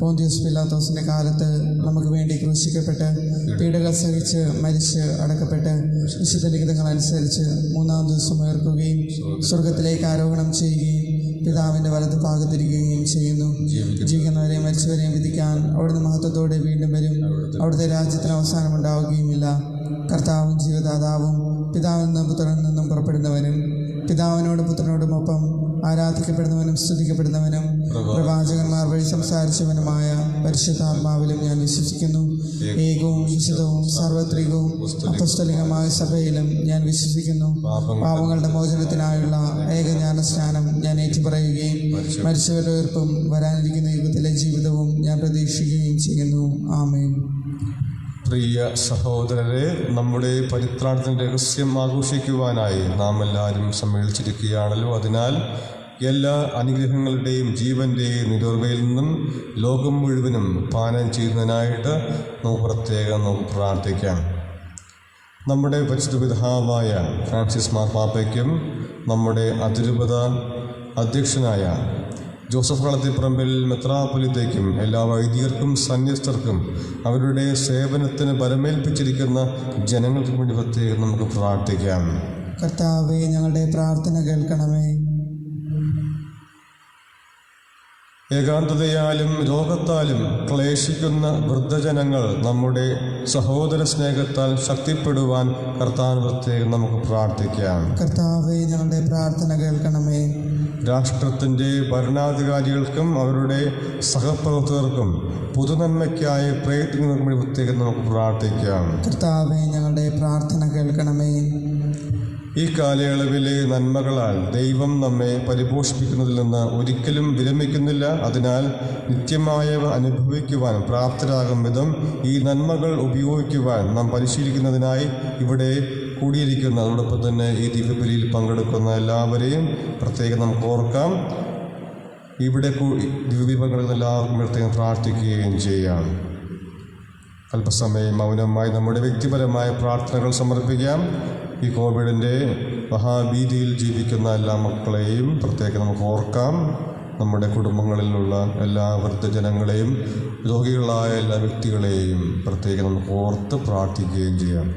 പോന്തിയോസ് പിലാത്തോസിൻ്റെ കാലത്ത് നമുക്ക് വേണ്ടി ക്രൂശിക്കപ്പെട്ട് പീഡകൾ സഹിച്ച് മരിച്ച് അടക്കപ്പെട്ട് വിശുദ്ധ ലിഖിതങ്ങൾ അനുസരിച്ച് 3-ാം ദിവസം ഉയർക്കുകയും സ്വർഗത്തിലേക്ക് ആരോഹണം ചെയ്യുകയും പിതാവിൻ്റെ വലത് ഭാഗത്തിരിക്കുകയും ചെയ്യുന്നു. ജീവിക്കുന്നവരെയും മരിച്ചവരെയും വിധിക്കാൻ അവിടുന്ന് മഹത്വത്തോടെ വീണ്ടും വരും. അവിടുത്തെ രാജ്യത്തിന് അവസാനം ഉണ്ടാവുകയുമില്ല. കർത്താവും ജീവദാതാവും പിതാവിൽ നിന്നും പുത്രനിൽ നിന്നും പുറപ്പെടുന്നവനും പിതാവിനോടും പുത്രനോടുമൊപ്പം ആരാധിക്കപ്പെടുന്നവനും സ്തുതിക്കപ്പെടുന്നവനും പ്രവാചകന്മാർ വഴി സംസാരിച്ചവനുമായ പരിശുദ്ധാത്മാവിലും ഞാൻ വിശ്വസിക്കുന്നു. ഏകവും വിശുദ്ധവും സാർവത്രികവും അപ്പസ്തലികമായ സഭയിലും ഞാൻ വിശ്വസിക്കുന്നു. പാപങ്ങളുടെ മോചനത്തിനായുള്ള ഏകജ്ഞാനസ്നാനം ഞാൻ ഏറ്റുപറയുകയും മരിച്ചവരുടെ ഉയർപ്പും വരാനിരിക്കുന്ന യുഗത്തിലെ ജീവിതവും ഞാൻ പ്രതീക്ഷിക്കുകയും ചെയ്യുന്നു. ആമേൻ. പ്രിയ സഹോദരരെ, നമ്മുടെ പരിത്രാണത്തിൻ്റെ രഹസ്യം ആഘോഷിക്കുവാനായി നാം എല്ലാവരും സമ്മേളിച്ചിരിക്കുകയാണല്ലോ. അതിനാൽ എല്ലാ അനുഗ്രഹങ്ങളുടെയും ജീവൻ്റെയും നിലവറയിൽ നിന്നും ലോകം മുഴുവനും പാനം ചെയ്യുന്നതിനായിട്ട് നമുക്ക് പ്രാർത്ഥിക്കാം. നമ്മുടെ പരിശുദ്ധ പിതാവായ ഫ്രാൻസിസ് മാർപ്പാപ്പയ്ക്കും നമ്മുടെ അതിരൂപത അധ്യക്ഷനായ ജോസഫ് കളത്തിപ്പറമ്പിൽ മെത്രാപ്പൊലീത്തയ്ക്കും എല്ലാ വൈദികർക്കും സന്യസ്തർക്കും അവരുടെ സേവനത്തിന് ബലമേൽപ്പിച്ചിരിക്കുന്ന ജനങ്ങൾക്ക് വേണ്ടി പ്രത്യേകം നമുക്ക് പ്രാർത്ഥിക്കാം. കർത്താവേ, ഞങ്ങളുടെ പ്രാർത്ഥന കേൾക്കണമേ. ഏകാന്തതയാലും രോഗത്താലും ക്ലേശിക്കുന്ന വൃദ്ധജനങ്ങൾ നമ്മുടെ സഹോദര സ്നേഹത്താൽ ശക്തിപ്പെടുവാൻ കർത്താവിന് പ്രത്യേകം നമുക്ക് പ്രാർത്ഥിക്കാം. കർത്താവേ, ഞങ്ങളുടെ പ്രാർത്ഥന കേൾക്കണമേ. രാഷ്ട്രത്തിൻ്റെ ഭരണാധികാരികൾക്കും അവരുടെ സഹപ്രവർത്തകർക്കും പൊതുനന്മയ്ക്കായി പ്രയത്നിക്കുന്നതിന് വേണ്ടി പ്രത്യേകം നമുക്ക് പ്രാർത്ഥിക്കാം. കർത്താവേ, ഞങ്ങളുടെ പ്രാർത്ഥന കേൾക്കണമേ. ഈ കാലയളവിലെ നന്മകളാൽ ദൈവം നമ്മെ പരിപോഷിപ്പിക്കുന്നതിൽ നിന്ന് ഒരിക്കലും വിരമിക്കുന്നില്ല. അതിനാൽ നിത്യമായവ അനുഭവിക്കുവാൻ പ്രാപ്തരാകും വിധം ഈ നന്മകൾ ഉപയോഗിക്കുവാൻ നാം പരിശീലിക്കുന്നതിനായി ഇവിടെ കൂടിയിരിക്കുന്ന, അതോടൊപ്പം തന്നെ ഈ ദിവ്യബലിയിൽ പങ്കെടുക്കുന്ന എല്ലാവരെയും പ്രത്യേകം നമുക്ക് ഓർക്കാം. ഇവിടെ ദിവ്യബലി പങ്കെടുക്കുന്ന എല്ലാവർക്കും പ്രത്യേകം പ്രാർത്ഥിക്കുകയും ചെയ്യാം. അല്പസമയം മൗനമായി നമ്മുടെ വ്യക്തിപരമായ പ്രാർത്ഥനകൾ സമർപ്പിക്കാം. ഈ കോവിഡിൻ്റെ മഹാഭീതിയിൽ ജീവിക്കുന്ന എല്ലാ മക്കളെയും പ്രത്യേകം നമുക്ക് ഓർക്കാം. നമ്മുടെ കുടുംബങ്ങളിലുള്ള എല്ലാ വൃദ്ധജനങ്ങളെയും രോഗികളായ എല്ലാ വ്യക്തികളെയും പ്രത്യേകം നമുക്ക് ഓർത്ത് പ്രാർത്ഥിക്കുകയും ചെയ്യാം.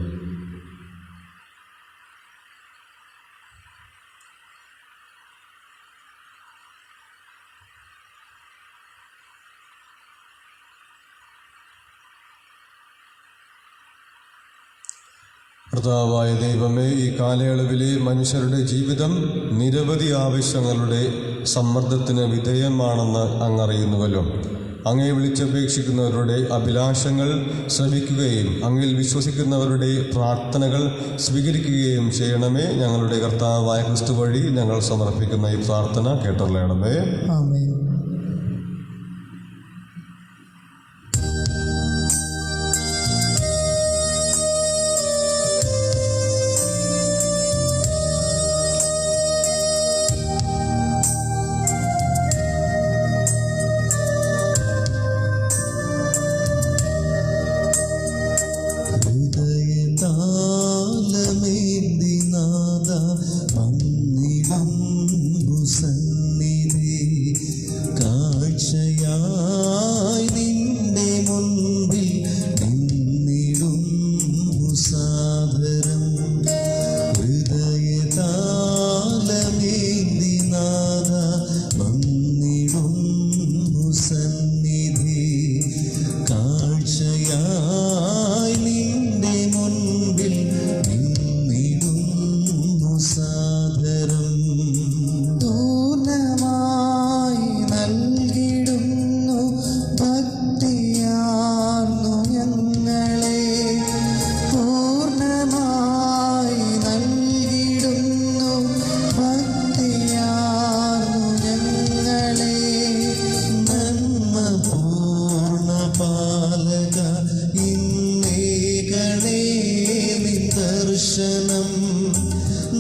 കർത്താവായ ദൈവമേ, ഈ കാലയളവിലെ മനുഷ്യരുടെ ജീവിതം നിരവധി ആവശ്യങ്ങളുടെ സമ്മർദ്ദത്തിന് വിധേയമാണെന്ന് അങ്ങറിയുന്നുവല്ലോ. അങ്ങയെ വിളിച്ചപേക്ഷിക്കുന്നവരുടെ അഭിലാഷങ്ങൾ ശ്രവിക്കുകയും അങ്ങിൽ വിശ്വസിക്കുന്നവരുടെ പ്രാർത്ഥനകൾ സ്വീകരിക്കുകയും ചെയ്യണമേ. ഞങ്ങളുടെ കർത്താവായ ക്രിസ്തു വഴി ഞങ്ങൾ സമർപ്പിക്കുന്ന ഈ പ്രാർത്ഥന കേട്ടറിയണമേ. ആമേൻ. ഹൃദയതാളമേന്തി നാം സാദരം പൂർണ്ണമായി നൽകിടുന്നു ഭക്തിയാർന്നു ഞങ്ങളെ. പൂർണ്ണമായി നൽകിടുന്നു ഭക്തിയാർന്നു ഞങ്ങളെ. നന്മ പൂർണ്ണ പാലക ഇന്നേകണേ നിൻ ദർശനം.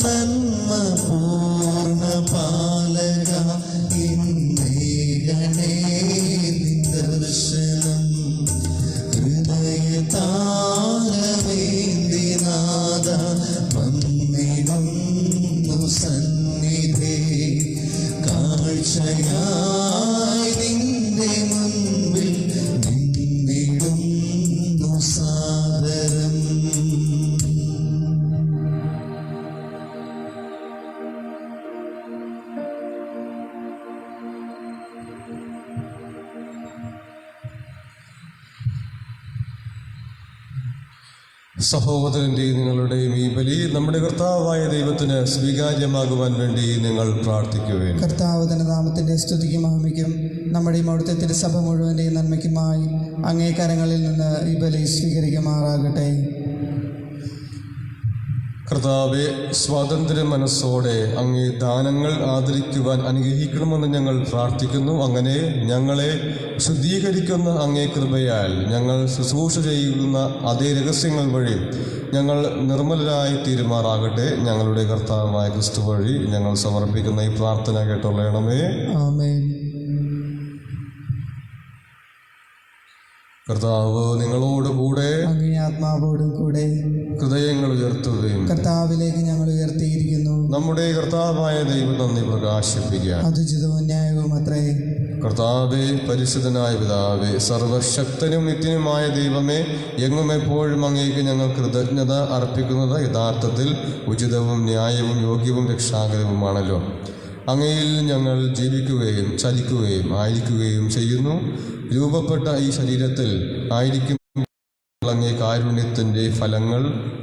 നന്മ പൂർണ്ണ പാലക ഇന്നേകണേ നിൻ ദർശനം. ഹൃദയതാരമേന്തി നാദ വന്നിടുന്നു സന്നിധേ. കാഴ്ചയായി നിന്റെ മുൻപിൽ നിന്നിടുന്നു സാദരം. സഹോദരൻ്റെയും നിങ്ങളുടെയും ഈ ബലി നമ്മുടെ കർത്താവായ ദൈവത്തിന് സ്വീകാര്യമാകുവാൻ വേണ്ടി നിങ്ങൾ പ്രാർത്ഥിക്കുകയും കർത്താവ് തന്റെ നാമത്തിന്റെ സ്തുതിക്കും മഹിമയ്ക്കും നമ്മുടെ അവിടുത്തെ തിരുസഭ മുഴുവൻ്റെയും നന്മയ്ക്കുമായി അങ്ങേ കരങ്ങളിൽ നിന്ന് ഈ ബലി സ്വീകരിക്കുമാറാകട്ടെ. കർത്താവെ, സ്വാതന്ത്ര്യ മനസ്സോടെ അങ്ങേ ദാനങ്ങൾ ആദരിക്കുവാൻ അനുഗ്രഹിക്കണമെന്ന് ഞങ്ങൾ പ്രാർത്ഥിക്കുന്നു. അങ്ങനെ ഞങ്ങളെ ശുദ്ധീകരിക്കുന്ന അങ്ങേ കൃപയാൽ ഞങ്ങൾ ശുശ്രൂഷ ചെയ്യുന്ന അതേ രഹസ്യങ്ങൾ വഴി ഞങ്ങൾ നിർമ്മലരായി തീരുമാറാകട്ടെ. ഞങ്ങളുടെ കർത്താവായ ക്രിസ്തു വഴി ഞങ്ങൾ സമർപ്പിക്കുന്ന ഈ പ്രാർത്ഥന കേട്ടുള്ളണമേ. ആമേൻ. കർത്താവ് നിങ്ങളോടുകൂടെ അങ്ങേ ആത്മാവോടും കൂടെ ഹൃദയങ്ങൾ ഉയർത്തുകയും കർത്താവിലേക്ക് ഞങ്ങൾ ഉയർത്തിയിരിക്കുന്നു. നമ്മുടെ കർത്താവായ ദൈവം നന്ദി പ്രകാശിപ്പിക്കുക. അതുചിതവും ന്യായവും അത്രേ. കർത്താവേ, പരിശുദ്ധനായ പിതാവേ, സർവശക്തനും നിത്യനുമായ ദൈവമേ, എങ്ങും എപ്പോഴും അങ്ങേക്ക് ഞങ്ങൾ കൃതജ്ഞത അർപ്പിക്കുന്നത് യഥാർത്ഥത്തിൽ ഉചിതവും ന്യായവും യോഗ്യവും രക്ഷാകരവുമാണല്ലോ. അങ്ങയിൽ ഞങ്ങൾ ജീവിക്കുകയും ചലിക്കുകയും ആയിരിക്കുകയും ചെയ്യുന്നു. രൂപപ്പെട്ട ഈ ശരീരത്തിൽ ആയിരിക്കും അങ്ങേ കാരുണ്യത്തിൻ്റെ ഫലങ്ങൾ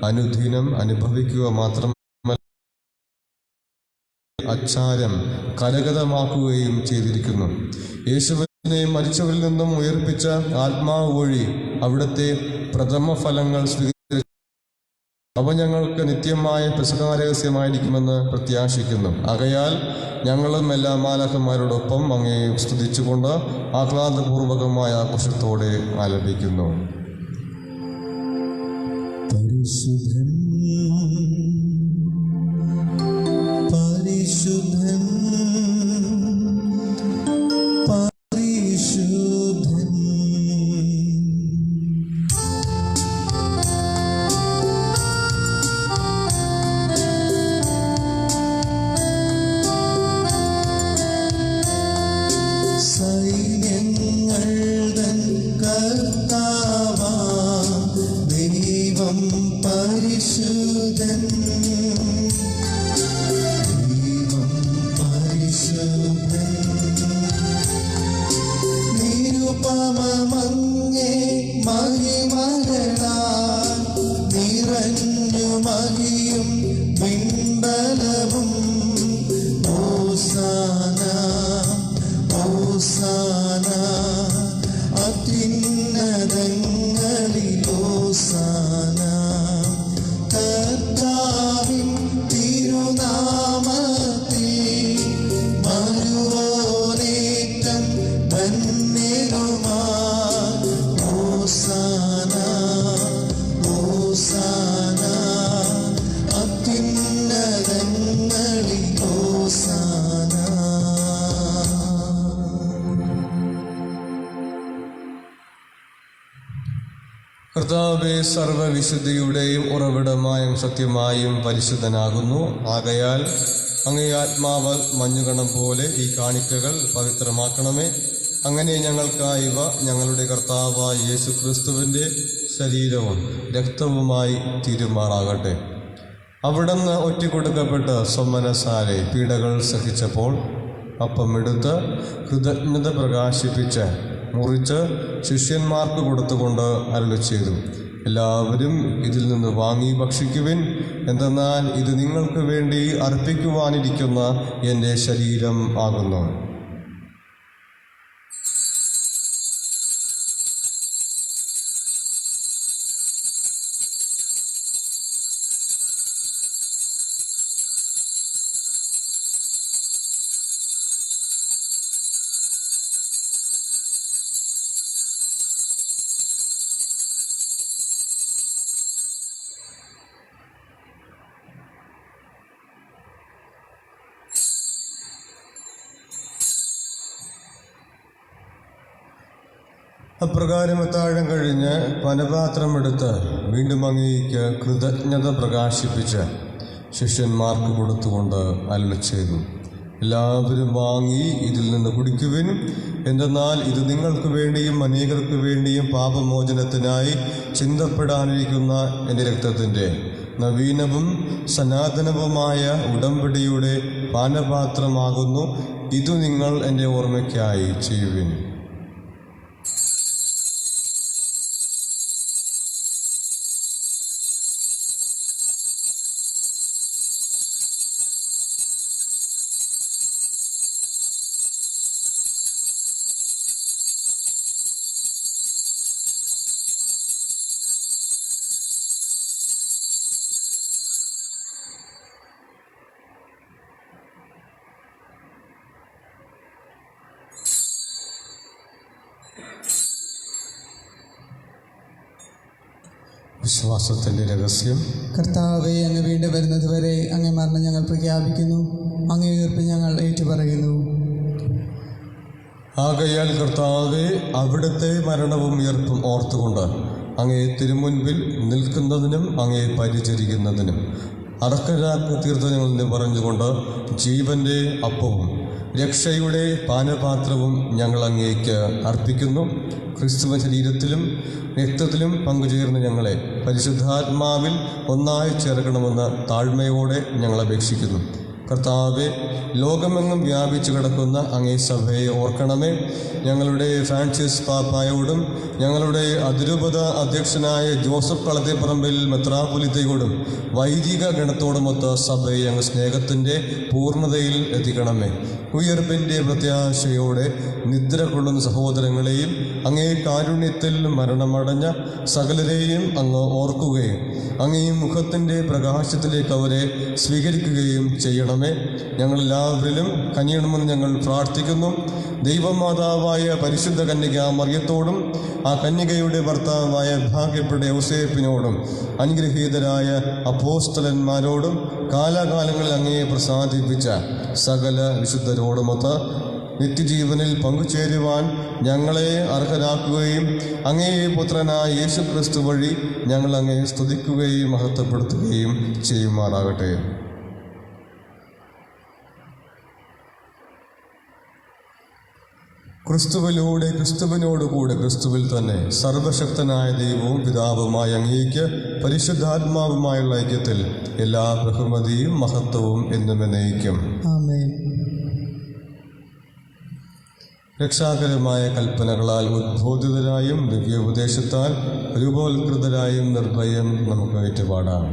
അനുദിനം അനുഭവിക്കുക മാത്രമല്ല, അച്ചാരം കരഗതമാക്കുകയും ചെയ്തിരിക്കുന്നു. യേശുവിനെ മരിച്ചവരിൽ നിന്നും ഉയർപ്പിച്ച ആത്മാവ് വഴി അവിടുത്തെ പ്രഥമ ഫലങ്ങൾ സ്വീകരിച്ചു. അവ ഞങ്ങൾക്ക് നിത്യമായ പെസഹാരഹസ്യമായിരിക്കുമെന്ന് പ്രത്യാശിക്കുന്നു. ആകയാൽ ഞങ്ങളും എല്ലാ മാലാഖമാരോടൊപ്പം അങ്ങേ സ്തുതിച്ചുകൊണ്ട് ആഹ്ലാദപൂർവകമായ ആഘോഷത്തോടെ ആലപിക്കുന്നു. പരിശുദ്ധൻ പരിശുദ്ധൻ പരിശുദ്ധൻ. സൈന്യങ്ങൾ തൻ കർത്താവാം ദൈവം പരിശുദ്ധൻ. ദൈവം പരിശുദ്ധൻ. നിരുപമമങ്ങേ മഹിമകളാൽ നിറഞ്ഞു മഹിയും പിൻബലവും. ഹോസാന ഹോസാന അത്യുന്നതങ്ങളിൽ ഹോസാന. കർത്താവിൻ തിരുനാമത്തിൽ വരുവോനേറ്റം ധന്യരുമാ. ഹോസാന ഹോസാന അത്യുന്നതങ്ങളിൽ ഹോസാന. കർത്താവേ, സർവവിശുദ്ധിയുടെയും ഉറവിടമായും സത്യമായും പരിശുദ്ധനാകുന്നു. ആകയാൽ അങ്ങേ ആത്മാവ് മഞ്ഞുകണം പോലെ ഈ കാണിക്കകൾ പവിത്രമാക്കണമേ. അങ്ങനെ ഞങ്ങൾക്കായവ ഞങ്ങളുടെ കർത്താവായ യേശു ക്രിസ്തുവിൻ്റെ ശരീരവും രക്തവുമായി തീരുമാറാകട്ടെ. അവിടുന്ന് ഒറ്റിക്കൊടുക്കപ്പെട്ട് സ്വമനസാലെ പീഡകൾ സഹിച്ചപ്പോൾ അപ്പമെടുത്ത് കൃതജ്ഞത പ്രകാശിപ്പിച്ച് മുറിച്ച് ശിഷ്യന്മാർക്ക് കൊടുത്തുകൊണ്ട് അരുളി ചെയ്തു, എല്ലാവരും ഇതിൽ നിന്ന് വാങ്ങി ഭക്ഷിക്കുവിൻ. എന്തെന്നാൽ ഇത് നിങ്ങൾക്ക് വേണ്ടി അർപ്പിക്കുവാനിരിക്കുന്ന എൻ്റെ ശരീരം ആകുന്നു. അപ്രകാരം അത്താഴം കഴിഞ്ഞ് പാനപാത്രമെടുത്ത് വീണ്ടും അങ്ങേക്ക് കൃതജ്ഞത പ്രകാശിപ്പിച്ച് ശിഷ്യന്മാർക്ക് കൊടുത്തുകൊണ്ട് അരുളി ചെയ്തു, എല്ലാവരും വാങ്ങി ഇതിൽ നിന്ന് കുടിക്കുവിൻ. എന്തെന്നാൽ ഇത് നിങ്ങൾക്ക് വേണ്ടിയും അനേകർക്ക് വേണ്ടിയും പാപമോചനത്തിനായി ചിന്തപ്പെടാനിരിക്കുന്ന എൻ്റെ രക്തത്തിൻ്റെ നവീനവും സനാതനവുമായ ഉടമ്പടിയുടെ പാനപാത്രമാകുന്നു. ഇതു നിങ്ങൾ എൻ്റെ ഓർമ്മയ്ക്കായി ചെയ്യുവിൻ. വിശ്വാസത്തിൻ്റെ രഹസ്യം. കർത്താവെ, അങ്ങ് വീണ്ടും വരുന്നത് വരെ അങ്ങേ മരണം ഞങ്ങൾ പ്രഖ്യാപിക്കുന്നു, അങ്ങേ ഉയർപ്പ് ഞങ്ങൾ ഏറ്റുപറയുന്നു. ആകയാൽ കർത്താവെ, അവിടുത്തെ മരണവും ഉയർപ്പും ഓർത്തുകൊണ്ട് അങ്ങേ തിരുമുൻപിൽ നിൽക്കുന്നതിനും അങ്ങേ പരിചരിക്കുന്നതിനും അർഹരാക്കി തീർത്തതിനും പറഞ്ഞുകൊണ്ട് ജീവൻ്റെ അപ്പവും രക്ഷയുടെ പാനപാത്രവും ഞങ്ങൾ അങ്ങേക്ക് അർപ്പിക്കുന്നു. ക്രിസ്തുവിൻ ശരീരത്തിലും രക്തത്തിലും പങ്കുചേർന്ന് ഞങ്ങളെ പരിശുദ്ധാത്മാവിൽ ഒന്നായി ചേർക്കണമെന്ന് താഴ്മയോടെ ഞങ്ങൾ അപേക്ഷിക്കുന്നു. കർത്താവെ, ലോകമെങ്ങും വ്യാപിച്ചു കിടക്കുന്ന അങ്ങേ സഭയെ ഓർക്കണമേ. ഞങ്ങളുടെ ഫ്രാൻസിസ് പാപ്പായോടും ഞങ്ങളുടെ അതിരൂപത അധ്യക്ഷനായ ജോസഫ് കളത്തിപ്പറമ്പിൽ മെത്രാപ്പൊലീത്തയോടും വൈദിക ഗണത്തോടുമൊത്ത് സഭയെ അങ്ങ് സ്നേഹത്തിൻ്റെ പൂർണ്ണതയിൽ എത്തിക്കണമേ. ഉയർപ്പിൻ്റെ പ്രത്യാശയോടെ നിദ്ര കൊള്ളുന്ന സഹോദരങ്ങളെയും അങ്ങേ കാരുണ്യത്തിൽ മരണമടഞ്ഞ സകലരെയും അങ്ങ് ഓർക്കുകയും അങ്ങേ മുഖത്തിൻ്റെ പ്രകാശത്തിലേക്ക് അവരെ സ്വീകരിക്കുകയും ചെയ്യണമേ. ഞങ്ങളെല്ലാവരിലും കനിയണമെന്ന് ഞങ്ങൾ പ്രാർത്ഥിക്കുന്നു. ദൈവമാതാവായ പരിശുദ്ധ കന്യക മറിയത്തോടും ആ കന്യകയുടെ ഭർത്താവായ ഭാഗ്യപ്പെട്ട യോസേപ്പിനോടും അനുഗ്രഹീതരായ അപ്പോസ്തലന്മാരോടും കാലാകാലങ്ങളിൽ അങ്ങയെ പ്രസാദിപ്പിച്ച സകല വിശുദ്ധരോടുമൊത്ത് നിത്യജീവനിൽ പങ്കുചേരുവാൻ ഞങ്ങളെ അർഹരാക്കുകയും അങ്ങേ പുത്രനായ യേശു ക്രിസ്തു വഴി ഞങ്ങൾ അങ്ങയെ സ്തുതിക്കുകയും മഹത്വപ്പെടുത്തുകയും ചെയ്യുമാറാകട്ടെ. ക്രിസ്തുവിലൂടെ ക്രിസ്തുവിനോടുകൂടെ ക്രിസ്തുവിൽ തന്നെ സർവശക്തനായ ദൈവവും പിതാവുമായ അങ്ങേക്ക് പരിശുദ്ധാത്മാവുമായുള്ള ഐക്യത്തിൽ എല്ലാ ബഹുമതിയും മഹത്വവും എന്നും എന്നേക്കും. ആമേൻ. രക്ഷാകരമായ കൽപ്പനകളാൽ ഉദ്ബോധിതരായും ദിവ്യോപദേശത്താൽ രൂപവത്കൃതരായും നിർഭയം നമുക്ക് ഏറ്റുപാടാം.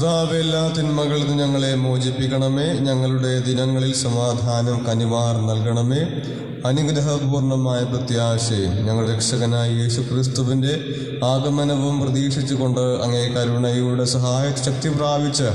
കർത്താവ് എല്ലാ തിന്മകളിൽ നിന്ന് ഞങ്ങളെ മോചിപ്പിക്കണമേ. ഞങ്ങളുടെ ദിനങ്ങളിൽ സമാധാനം കനിവാർ നൽകണമേ. അനുഗ്രഹപൂർണമായ പ്രത്യാശയും ഞങ്ങളുടെ രക്ഷകനായ യേശു ക്രിസ്തുവിൻ്റെ ആഗമനവും പ്രതീക്ഷിച്ചുകൊണ്ട് അങ്ങേ കരുണയുടെ ശക്തി പ്രാപിച്ച്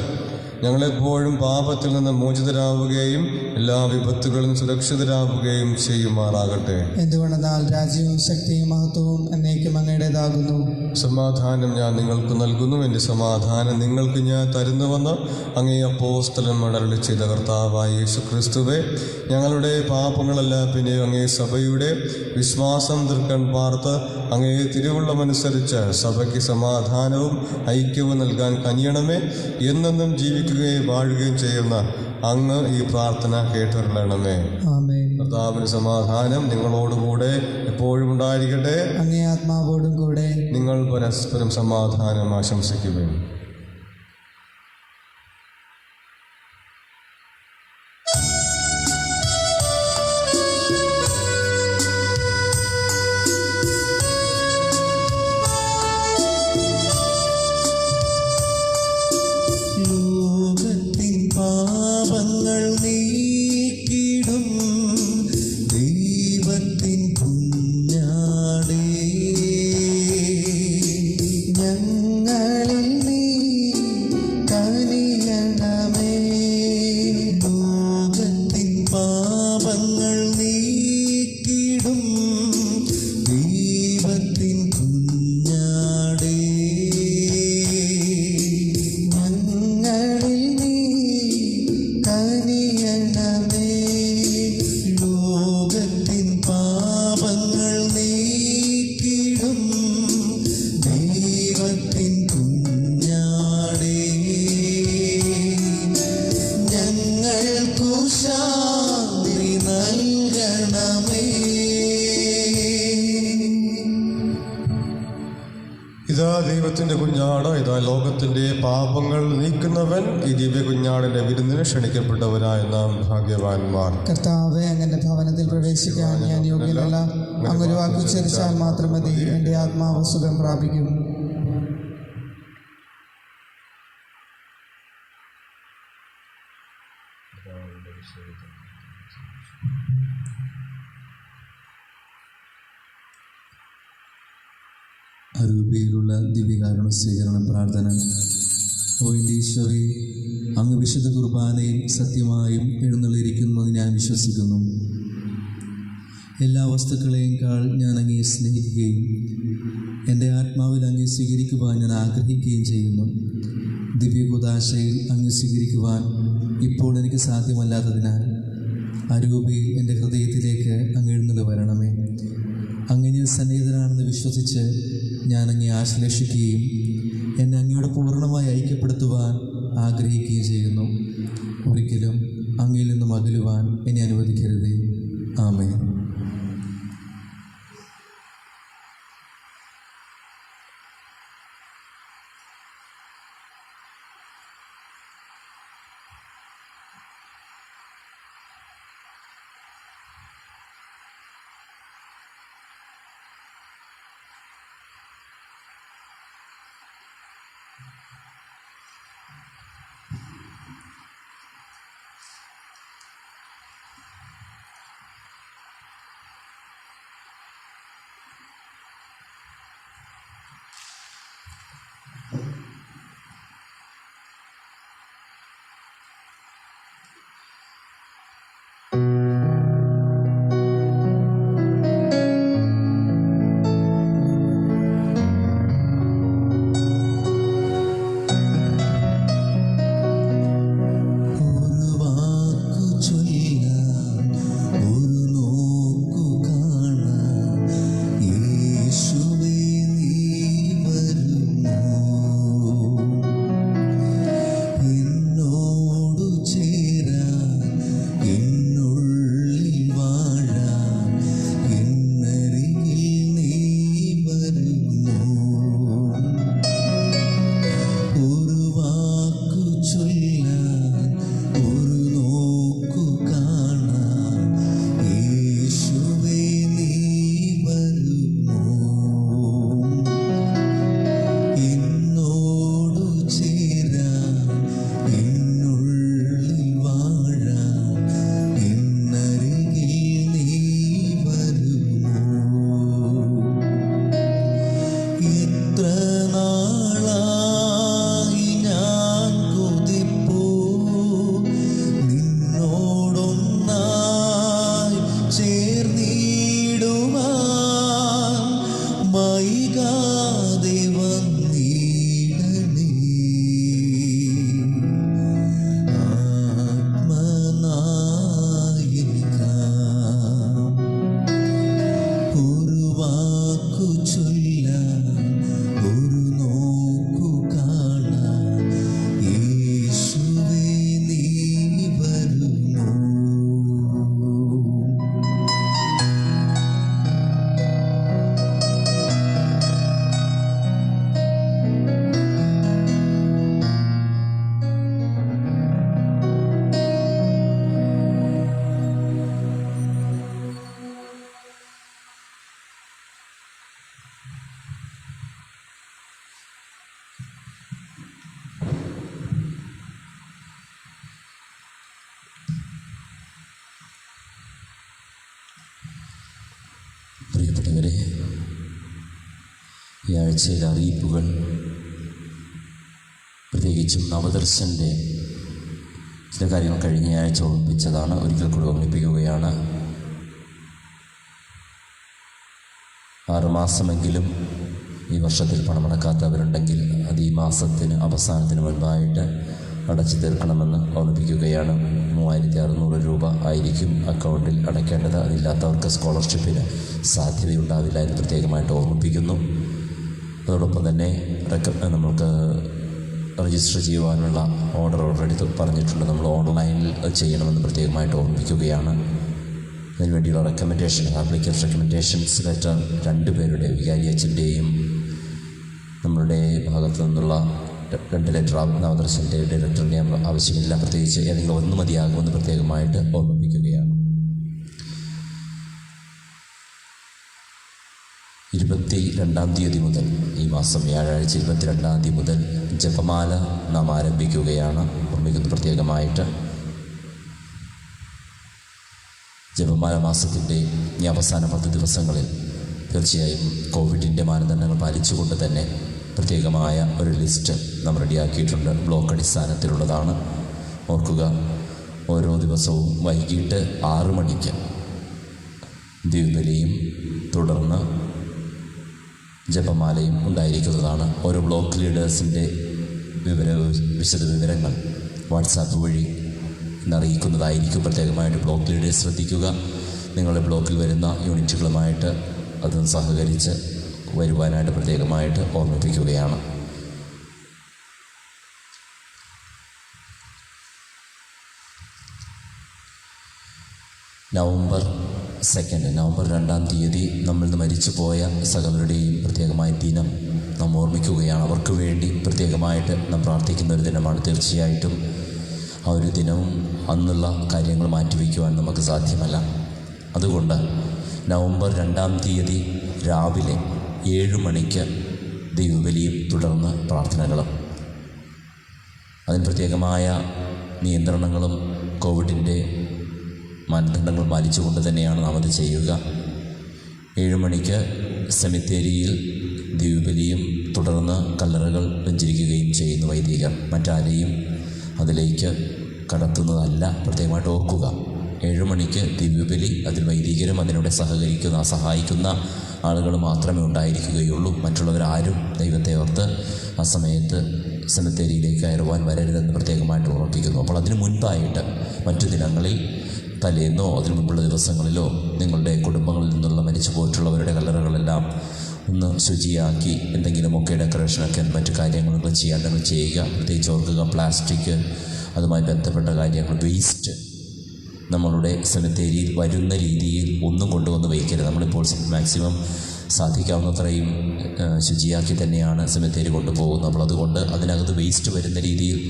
ഞങ്ങളെപ്പോഴും പാപത്തിൽ നിന്ന് മോചിതരാവുകയും എല്ലാ വിപത്തുകളിൽ നിന്ന് സുരക്ഷിതരാവുകയും ചെയ്യുമാറാകട്ടെ. എന്തുകൊണ്ടെന്നാൽ രാജ്യവും ശക്തിയും മഹത്വവും എന്നേക്കും അങ്ങയുടേതാകുന്നു. സമാധാനം ഞാൻ നിങ്ങൾക്ക് നൽകുന്നു, എൻ്റെ സമാധാനം നിങ്ങൾക്ക് ഞാൻ തരുന്നുവെന്ന് അങ്ങേ അപ്പോസ്തലന്മാർ അരുളി ചെയ്ത കർത്താവായ യേശു ക്രിസ്തുവേ, ഞങ്ങളുടെ പാപങ്ങളല്ല പിന്നെ അങ്ങേ സഭയുടെ വിശ്വാസം തീർക്കാൻ പാർത്ത് അങ്ങേ തിരുവുള്ളമനുസരിച്ച് സഭയ്ക്ക് സമാധാനവും ഐക്യവും നൽകാൻ കനിയണമേ. എന്നെന്നും ജീവിക്കുകയും വാഴുകയും ചെയ്യുന്ന അങ്ങ് ഈ പ്രാർത്ഥന കേട്ടരുളണമേ. കർത്താവിന് സമാധാനം നിങ്ങളോടുകൂടെ എപ്പോഴും ഉണ്ടായിരിക്കട്ടെ. അങ്ങേ ആത്മാവോടും കൂടെ. നിങ്ങൾ പരസ്പരം സമാധാനം ആശംസിക്കുകയും. ദൈവത്തിൻ്റെ കുഞ്ഞാട്, ഇതാ ലോകത്തിൻ്റെ പാപങ്ങൾ നീക്കുന്നവൻ. ഈ ദിവ്യ കുഞ്ഞാടിൻ്റെ വിരുന്നിന് ക്ഷണിക്കപ്പെട്ടവരായ നാം ഭാഗ്യവാന്മാർ. കർത്താവേ, അങ്ങന്റെ ഭവനത്തിൽ പ്രവേശിക്കാൻ ഞാൻ യോഗ്യനല്ല. അങ്ങൊരു വാക്കുച്ചരിച്ചാൽ മാത്രം മതി, എൻ്റെ ആത്മാവ് സുഖം പ്രാപിക്കും. അരൂപയിലുള്ള ദിവ്യകാരുണ സ്വീകരണ പ്രാർത്ഥന. ഓ എൻ്റെ ഈശോയെ, അങ്ങ് വിശുദ്ധ കുർബാനയിൽ സത്യമായും എഴുന്നള്ളിയിരിക്കുന്നത് ഞാൻ വിശ്വസിക്കുന്നു. എല്ലാ വസ്തുക്കളെക്കാൾ ഞാൻ അങ്ങേ സ്നേഹിക്കുകയും എൻ്റെ ആത്മാവിൽ അങ്ങേ സ്വീകരിക്കുവാൻ ഞാൻ ആഗ്രഹിക്കുകയും ചെയ്യുന്നു. ദിവ്യകുദാശയിൽ അങ്ങ് സ്വീകരിക്കുവാൻ ഇപ്പോൾ എനിക്ക് സാധ്യമല്ലാത്തതിനാൽ അരൂപയിൽ എൻ്റെ ഹൃദയത്തിലേക്ക് അങ്ങ് എഴുന്നള്ളി വരണമേ. അങ്ങനെ സന്നിഹിതനാണെന്ന് വിശ്വസിച്ച് ഞാൻ അങ്ങേ ആശ്ലേഷിക്കുകയും എന്നെ അങ്ങയോട് പൂർണ്ണമായി ഐക്യപ്പെടുത്തുവാൻ ആഗ്രഹിക്കുകയും ചെയ്യുന്നു. ഒരിക്കലും അങ്ങയിൽ നിന്നും അകലുവാൻ എന്നെ അനുവദിക്കരുതേ. ആമേൻ. ഈ ആഴ്ചയിലെ അറിയിപ്പുകൾ പ്രത്യേകിച്ചും നവദർശൻ്റെ ചില കാര്യങ്ങൾ കഴിഞ്ഞ ആഴ്ച ഓർമ്മിപ്പിച്ചതാണ്. ഒരിക്കൽ കൂടി ഓർമ്മിപ്പിക്കുകയാണ്. 6 മാസമെങ്കിലും ഈ വർഷത്തിൽ പണമടക്കാത്തവരുണ്ടെങ്കിൽ അത് ഈ മാസത്തിന് അവസാനത്തിന് മുൻപായിട്ട് അടച്ചു തീർക്കണമെന്ന് ഓർമ്മിപ്പിക്കുകയാണ്. 3600 രൂപ ആയിരിക്കും അക്കൗണ്ടിൽ അടയ്ക്കേണ്ടത്. അതില്ലാത്തവർക്ക് സ്കോളർഷിപ്പിന് സാധ്യതയുണ്ടാവില്ല എന്ന് പ്രത്യേകമായിട്ട് ഓർമ്മിപ്പിക്കുന്നു. അതോടൊപ്പം തന്നെ നമുക്ക് രജിസ്റ്റർ ചെയ്യുവാനുള്ള ഓർഡർ ഓൾറെഡി പറഞ്ഞിട്ടുണ്ട്. നമ്മൾ ഓൺലൈനിൽ അത് ചെയ്യണമെന്ന് പ്രത്യേകമായിട്ട് ഓർമ്മിപ്പിക്കുകയാണ്. അതിനുവേണ്ടിയുള്ള ആപ്ലിക്കേഷൻ റെക്കമെൻഡേഷൻസ് ലെറ്റർ 2 പേരുടെ വികാരി അച്ഛൻ്റെയും നമ്മളുടെ ഭാഗത്തു നിന്നുള്ള 2 ലെറ്റർ നവദർശൻ്റെ ലെറ്ററിൻ്റെ ആവശ്യമില്ല. പ്രത്യേകിച്ച് ഏതെങ്കിലും ഒന്ന് മതിയാകുമെന്ന് പ്രത്യേകമായിട്ട് ഓർമ്മിപ്പിക്കുകയാണ്. 22-ാം തീയതി മുതൽ, ഈ മാസം വ്യാഴാഴ്ച 22-ാം തീയതി മുതൽ ജപമാല നാം ആരംഭിക്കുകയാണ്. ഓർമ്മിക്കുന്നു പ്രത്യേകമായിട്ട്. ജപമാല മാസത്തിൻ്റെ ഈ അവസാന 10 ദിവസങ്ങളിൽ തീർച്ചയായും കോവിഡിൻ്റെ മാനദണ്ഡങ്ങൾ പാലിച്ചുകൊണ്ട് തന്നെ പ്രത്യേകമായ ഒരു ലിസ്റ്റ് നാം റെഡിയാക്കിയിട്ടുണ്ട്. ബ്ലോക്ക് അടിസ്ഥാനത്തിലുള്ളതാണ്. ഓർക്കുക, ഓരോ ദിവസവും വൈകിട്ട് 6 മണിക്ക് ദിവ്യബലിയും തുടർന്ന് ജപമാലയും ഉണ്ടായിരിക്കുന്നതാണ്. ഓരോ ബ്ലോക്ക് ലീഡേഴ്സിൻ്റെ വിശദ വിവരങ്ങൾ വാട്സാപ്പ് വഴി അറിയിക്കുന്നതായിരിക്കും. പ്രത്യേകമായിട്ട് ബ്ലോക്ക് ലീഡേഴ്സ് ശ്രദ്ധിക്കുക. നിങ്ങളുടെ ബ്ലോക്കിൽ വരുന്ന യൂണിറ്റുകളുമായിട്ട് അത് സഹകരിച്ച് വരുവാനായിട്ട് പ്രത്യേകമായിട്ട് ഓർമ്മിപ്പിക്കുകയാണ്. നവംബർ 2-ാം തീയതി നമ്മളിൽ നിന്ന് മരിച്ചുപോയ സകലരുടെയും പ്രത്യേകമായ ദിനം നാം ഓർമ്മിക്കുകയാണ്. അവർക്ക് വേണ്ടി പ്രത്യേകമായിട്ട് നാം പ്രാർത്ഥിക്കുന്ന ഒരു ദിനമാണ്. തീർച്ചയായിട്ടും ആ ഒരു ദിനവും അന്നുള്ള കാര്യങ്ങൾ മാറ്റിവെക്കുവാൻ നമുക്ക് സാധ്യമല്ല. അതുകൊണ്ട് നവംബർ 2-ാം തീയതി രാവിലെ 7 മണിക്ക് ദിവ്യബലിയും തുടർന്ന് പ്രാർത്ഥനകളും. അതിന് പ്രത്യേകമായ നിയന്ത്രണങ്ങളും കോവിഡിൻ്റെ മാനദണ്ഡങ്ങൾ പാലിച്ചുകൊണ്ട് തന്നെയാണ് നാം അത് ചെയ്യുക. 7 മണിക്ക് സെമിത്തേരിയിൽ ദിവ്യബലിയും തുടർന്ന് കല്ലറകൾ വെഞ്ചരിക്കുകയും ചെയ്യുന്ന വൈദികർ മറ്റാരെയും അതിലേക്ക് കടത്തുന്നതല്ല. പ്രത്യേകമായിട്ട് ഓർക്കുക, 7 മണിക്ക് ദിവ്യബലി, അതിൽ വൈദികരും അതിനോട് സഹായിക്കുന്ന ആളുകൾ മാത്രമേ ഉണ്ടായിരിക്കുകയുള്ളൂ. മറ്റുള്ളവരാരും ദൈവത്തെ ഓർത്ത് ആ സമയത്ത് സെമിത്തേരിയിലേക്ക് കയറുവാൻ വരരുതെന്ന് പ്രത്യേകമായിട്ട് ഓർമ്മിപ്പിക്കുന്നു. അപ്പോൾ അതിനു മുൻപായിട്ട് മറ്റു ദിനങ്ങളിൽ തലേന്നോ അതിനു മുമ്പുള്ള ദിവസങ്ങളിലോ നിങ്ങളുടെ കുടുംബങ്ങളിൽ നിന്നുള്ള മരിച്ചു പോയിട്ടുള്ളവരുടെ കല്ലറകളെല്ലാം ഒന്ന് ശുചിയാക്കി എന്തെങ്കിലുമൊക്കെ ഡെക്കറേഷനൊക്കെ മറ്റു കാര്യങ്ങളൊക്കെ നിങ്ങൾ ചെയ്യുക. പ്രത്യേകിച്ച് ഓർക്കുക, പ്ലാസ്റ്റിക്, അതുമായി ബന്ധപ്പെട്ട കാര്യങ്ങൾ, വേസ്റ്റ് നമ്മളുടെ സെമിത്തേരിയിൽ വരുന്ന രീതിയിൽ ഒന്നും കൊണ്ടുവന്ന് വയ്ക്കരുത്. നമ്മളിപ്പോൾ മാക്സിമം സാധിക്കാവുന്നത്രയും ശുചിയാക്കി തന്നെയാണ് സെമിത്തേരി കൊണ്ടുപോകുന്നത്. അപ്പോൾ അതുകൊണ്ട് അതിനകത്ത് വേസ്റ്റ് വരുന്ന രീതിയിൽ,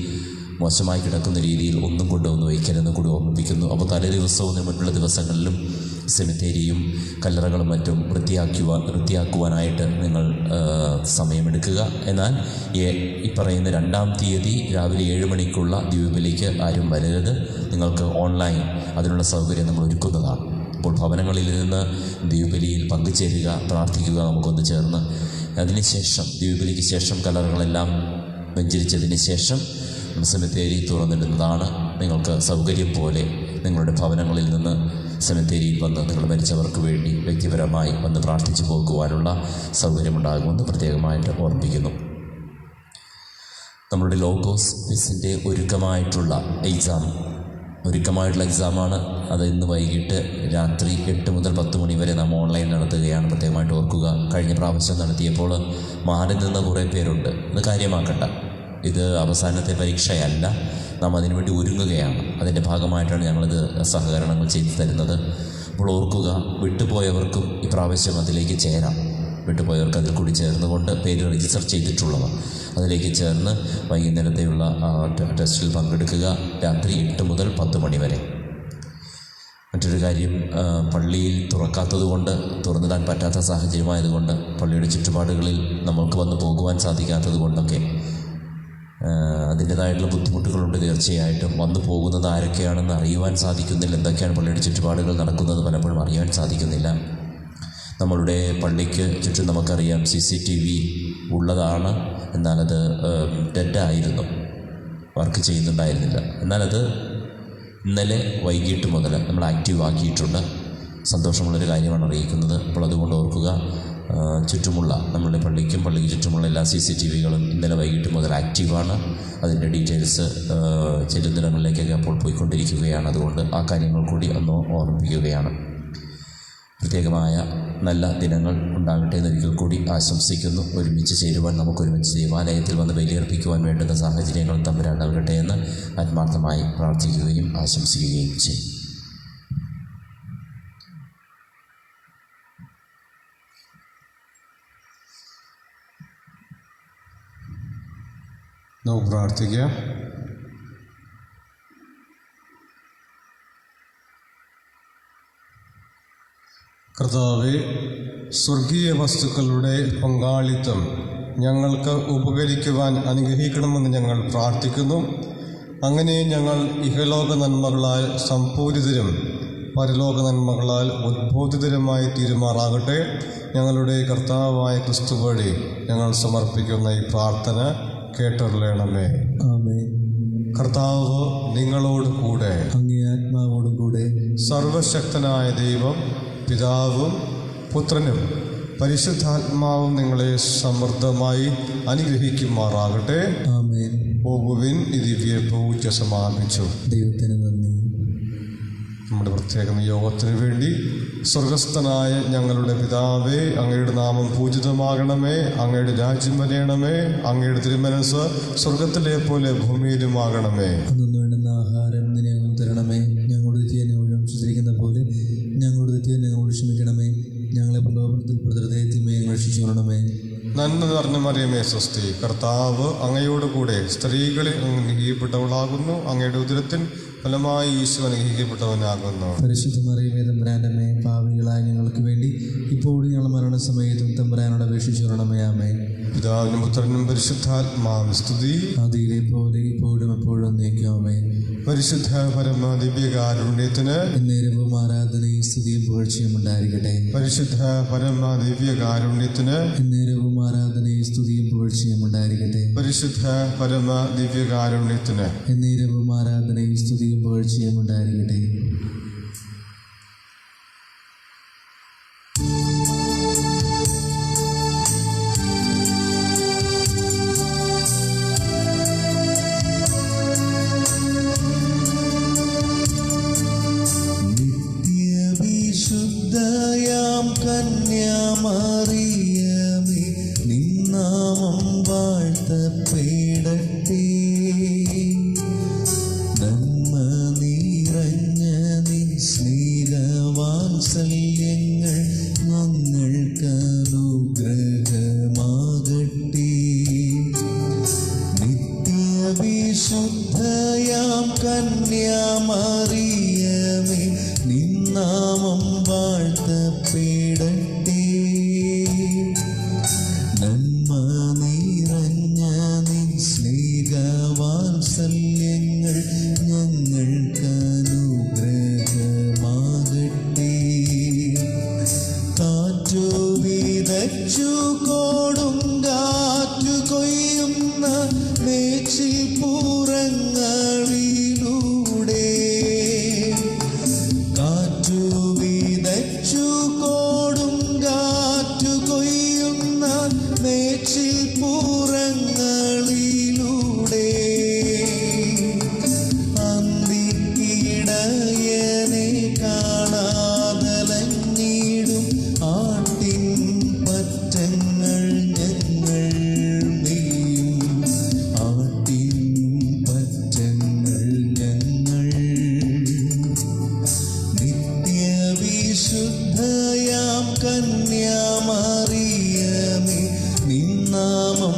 മോശമായി കിടക്കുന്ന രീതിയിൽ ഒന്നും കൊണ്ടുവന്ന് വയ്ക്കരുതെന്ന് കൂടി ഓർമ്മിപ്പിക്കുന്നു. അപ്പോൾ തലേ ദിവസവും മറ്റുള്ള ദിവസങ്ങളിലും സെമിത്തേരിയും കല്ലറകളും മറ്റും വൃത്തിയാക്കുവാനായിട്ട് നിങ്ങൾ സമയമെടുക്കുക. എന്നാൽ ഈ പറയുന്ന 2-ാം തീയതി രാവിലെ 7 മണിക്കുള്ള ദിവ്യബലിക്ക് ആരും വരരുത്. നിങ്ങൾക്ക് ഓൺലൈൻ അതിനുള്ള സൗകര്യം നമ്മൾ ഒരുക്കുന്നതാണ്. അപ്പോൾ ഭവനങ്ങളിൽ നിന്ന് ദിവ്യബലിയിൽ പങ്കുചേരുക, പ്രാർത്ഥിക്കുക നമുക്കൊന്ന് ചേർന്ന്. അതിനുശേഷം ദിവ്യബലിക്ക് ശേഷം കല്ലറകളെല്ലാം വെഞ്ചരിച്ചതിന് ശേഷം സെമിത്തേരി തുറന്നിടുന്നതാണ്. നിങ്ങൾക്ക് സൗകര്യം പോലെ നിങ്ങളുടെ ഭവനങ്ങളിൽ നിന്ന് സെമിത്തേരിയിൽ വന്ന് നിങ്ങൾ മരിച്ചവർക്ക് വേണ്ടി വ്യക്തിപരമായി വന്ന് പ്രാർത്ഥിച്ചു പോകുവാനുള്ള സൗകര്യമുണ്ടാകുമെന്ന് പ്രത്യേകമായിട്ട് ഓർമ്മിപ്പിക്കുന്നു. നമ്മളുടെ ലോഗോസ് ക്വിസിൻ്റെ ഒരുക്കമായിട്ടുള്ള എക്സാമാണ്. അത് ഇന്ന് വൈകിട്ട് രാത്രി 8 മുതൽ 10 മണി വരെ നാം ഓൺലൈൻ നടത്തുകയാണ്. പ്രത്യേകമായിട്ട് ഓർക്കുക, കഴിഞ്ഞ പ്രാവശ്യം നടത്തിയപ്പോൾ മാറി നിന്ന കുറേ പേരുണ്ട്. ഇത് കാര്യമാക്കണ്ട. ഇത് അവസാനത്തെ പരീക്ഷയല്ല. നാം അതിനുവേണ്ടി ഒരുങ്ങുകയാണ്. അതിൻ്റെ ഭാഗമായിട്ടാണ് ഞങ്ങളിത് സഹകരണങ്ങൾ ചെയ്തു തരുന്നത്. അപ്പോൾ ഓർക്കുക, വിട്ടുപോയവർക്കും ഇപ്രാവശ്യം അതിലേക്ക് ചേരാം. വിട്ടുപോയവർക്ക് അതിൽ കൂടി ചേർന്നുകൊണ്ട് പേര് രജിസ്റ്റർ ചെയ്തിട്ടുള്ളവർ അതിലേക്ക് ചേർന്ന് വൈകുന്നേരത്തെയുള്ള ടെസ്റ്റിൽ പങ്കെടുക്കുക. രാത്രി 8 മുതൽ 10 മണി വരെ. മറ്റൊരു കാര്യം, പള്ളിയിൽ തുറന്നിടാൻ പറ്റാത്ത സാഹചര്യമായതുകൊണ്ട് പള്ളിയുടെ ചുറ്റുപാടുകളിൽ നമ്മൾക്ക് വന്ന് പോകുവാൻ സാധിക്കാത്തത് കൊണ്ടൊക്കെ അതിൻ്റേതായിട്ടുള്ള ബുദ്ധിമുട്ടുകളുണ്ട്. തീർച്ചയായിട്ടും വന്നു പോകുന്നത് ആരൊക്കെയാണെന്ന് അറിയുവാൻ സാധിക്കുന്നില്ല. എന്തൊക്കെയാണ് പള്ളിയുടെ ചുറ്റുപാടുകൾ നടക്കുന്നത് പലപ്പോഴും അറിയാൻ സാധിക്കുന്നില്ല. നമ്മളുടെ പള്ളിക്ക് ചുറ്റും നമുക്കറിയാം CCTV ഉള്ളതാണ്. എന്നാലത് ഡെഡായിരുന്നു, വർക്ക് ചെയ്യുന്നുണ്ടായിരുന്നില്ല. എന്നാലത് ഇന്നലെ വൈകിട്ട് മുതൽ നമ്മൾ ആക്റ്റീവ് ആക്കിയിട്ടുണ്ട്. സന്തോഷമുള്ളൊരു കാര്യമാണ് അറിയിക്കുന്നത്. അപ്പോൾ അതുകൊണ്ട് ഓർക്കുക, ചുറ്റുമുള്ള നമ്മളുടെ പള്ളിക്ക് ചുറ്റുമുള്ള എല്ലാ CCTVകളും ഇന്നലെ വൈകിട്ട് മുതൽ ആക്റ്റീവാണ്. അതിൻ്റെ ഡീറ്റെയിൽസ് ചെല്ലുന്നിടങ്ങളിലേക്കൊക്കെ അപ്പോൾ പോയിക്കൊണ്ടിരിക്കുകയാണ്. അതുകൊണ്ട് ആ കാര്യങ്ങൾ കൂടി ഒന്ന് ഓർമ്മിപ്പിക്കുകയാണ്. പ്രത്യേകമായ നല്ല ദിനങ്ങൾ ഉണ്ടാകട്ടെ എന്നൊരിക്കൽ കൂടി ആശംസിക്കുന്നു. ഒരുമിച്ച് ചേരുവാൻ, നമുക്കൊരുമിച്ച് ദേവാലയത്തിൽ വന്ന് ബലിയർപ്പിക്കുവാൻ വേണ്ടുന്ന സാഹചര്യങ്ങൾ തമ്പുരാൻ നൽകട്ടെ എന്ന് ആത്മാർത്ഥമായി പ്രാർത്ഥിക്കുകയും ആശംസിക്കുകയും ചെയ്യും. നമുക്ക് പ്രാർത്ഥിക്കാം. കർത്താവേ, സ്വർഗീയ വസ്തുക്കളുടെ പങ്കാളിത്തം ഞങ്ങൾക്ക് ഉപകരിക്കുവാൻ അനുഗ്രഹിക്കണമെന്ന് ഞങ്ങൾ പ്രാർത്ഥിക്കുന്നു. അങ്ങനെ ഞങ്ങൾ ഇഹലോക നന്മകളാൽ സംപൂരിതരും പരലോക നന്മകളാൽ ഉദ്ബോധിതരുമായി തീരുമാറാകട്ടെ. ഞങ്ങളുടെ കർത്താവായ ക്രിസ്തു വഴി ഞങ്ങൾ സമർപ്പിക്കുന്ന ഈ പ്രാർത്ഥന കേട്ടറിയണമേ. ആമേൻ. കർത്താവ് നിങ്ങളോട് കൂടെ, അങ്ങേ ആത്മാവോടും കൂടെ. സർവശക്തനായ ദൈവം പിതാവും പുത്രനും പരിശുദ്ധാത്മാവും നിങ്ങളെ സമൃദ്ധമായി അനുഗ്രഹിക്കുമാറാകട്ടെ. ആമേൻ. പോകുവിൻ, ഈ ദിവ്യ പൂജ സമാപിച്ചു. ദൈവത്തിന് നന്ദി. നമ്മുടെ പ്രത്യേക നിയോഗത്തിന് വേണ്ടി സ്വർഗസ്ഥനായ ഞങ്ങളുടെ പിതാവേ, അങ്ങയുടെ നാമം പൂജിതമാകണമേ, അങ്ങയുടെ രാജ്യം വരയണമേ, അങ്ങയുടെ തിരുമനസ് സ്വർഗത്തിലെ പോലെ ഭൂമിയിലുമാകണമേ. അന്നു വേണ്ടുന്ന ആഹാരം ഞങ്ങൾക്ക് തരണമേ. ഞങ്ങളുടെ തെറ്റിയെ ഞങ്ങളോട് ക്ഷമിച്ചിരിക്കുന്ന പോലെ ഞങ്ങളുടെ തെറ്റിയെ ഞങ്ങളോട് ക്ഷമിക്കണമേ. ഞങ്ങളെ പ്രലോഭനത്തിൽ പ്രതിരതയെ രക്ഷിച്ചുകൊള്ളണമേ. നന്മ നിറഞ്ഞ മറിയമേ സ്വസ്തി, കർത്താവ് അങ്ങയോട് കൂടെ സ്ത്രീകളിൽ അനുഗ്രഹിക്കപ്പെട്ടവളാകുന്നു. അങ്ങയുടെ ഉദരത്തിൻ ഫലമായി ഈശോ അനുഗ്രഹിക്കപ്പെട്ടവനാകുന്നു. പരിശുദ്ധ മറിയമേ തമ്പുരാൻ്റമ്മേ, പാപികളായ ഞങ്ങൾക്ക് വേണ്ടി ഇപ്പോഴും ഞങ്ങൾ മരണസമയത്തും തമ്പുരാനോട് അപേക്ഷിച്ചുകൊള്ളണമേ. ആമേൻ. പിതാവിനും പുത്രനും പരിശുദ്ധാത്മാവിനും സ്തുതി, ആദിയിലെ പോലെ ഇപ്പോഴും എപ്പോഴും എന്നേക്കുമേ. പരിശുദ്ധ പരമ ദിവ്യകാരുണ്യത്തിന് എന്നേരവും ആരാധനയും സ്തുതിയും പുകഴ്ചയും ഉണ്ടായിരിക്കട്ടെ. പരിശുദ്ധ പരമ ദിവ്യകാരുണ്യത്തിന് എന്നേരവും ആരാധനയും സ്തുതിയും പുകഴ്ചയും ഉണ്ടായിരിക്കട്ടെ. പരിശുദ്ധ പരമ ദിവ്യകാരുണ്യത്തിന് എന്നേരവും ആരാധനയും സ്തുതിയും പുകഴ്ചയും ഉണ്ടായിരിക്കട്ടെ. നിത്യവിശുദ്ധയാം കന്യാമറിയമേ, നിന്നാമം വാഴ്ത്തപ്പെടട്ടെ. നന്മ നിറഞ്ഞ നിൻ സ്നേഹവാത്സല്യങ്ങൾ ഞങ്ങൾക്കനുഗ്രഹമാകട്ടെ. നിത്യവിശുദ്ധയാം കന്യാമറിയമേ, നിന്നാമം വാഴ്ത്തപ്പെടട്ടെ. നന്മ നിറഞ്ഞ നിൻ സ്നേഹവാത്സല്യങ്ങൾ ഞങ്ങൾക്കനുഗ്രഹമാകട്ടെ. കാറ്റു വിതച്ചു കൊടുങ്കാറ്റു കൊയ്യുന്ന മേച്ചിൽ പൂരങ്ങളിലൂടെ, കാറ്റു വിതച്ചു കൊടുങ്കാറ്റു കൊയ്യുന്ന മേച്ചിൽ പൂരങ്ങളിലൂടെ, അന്തിക്കിടയനെ കാണാതലഞ്ഞിടും ആട്ടിൻ പറ്റങ്ങൾ ഞങ്ങൾ മെയ്യും. ആട്ടിൻ പറ്റങ്ങൾ ഞങ്ങൾ. നിത്യവിശുദ്ധയാം കന്യാമറിയമേ, നിന്നാമം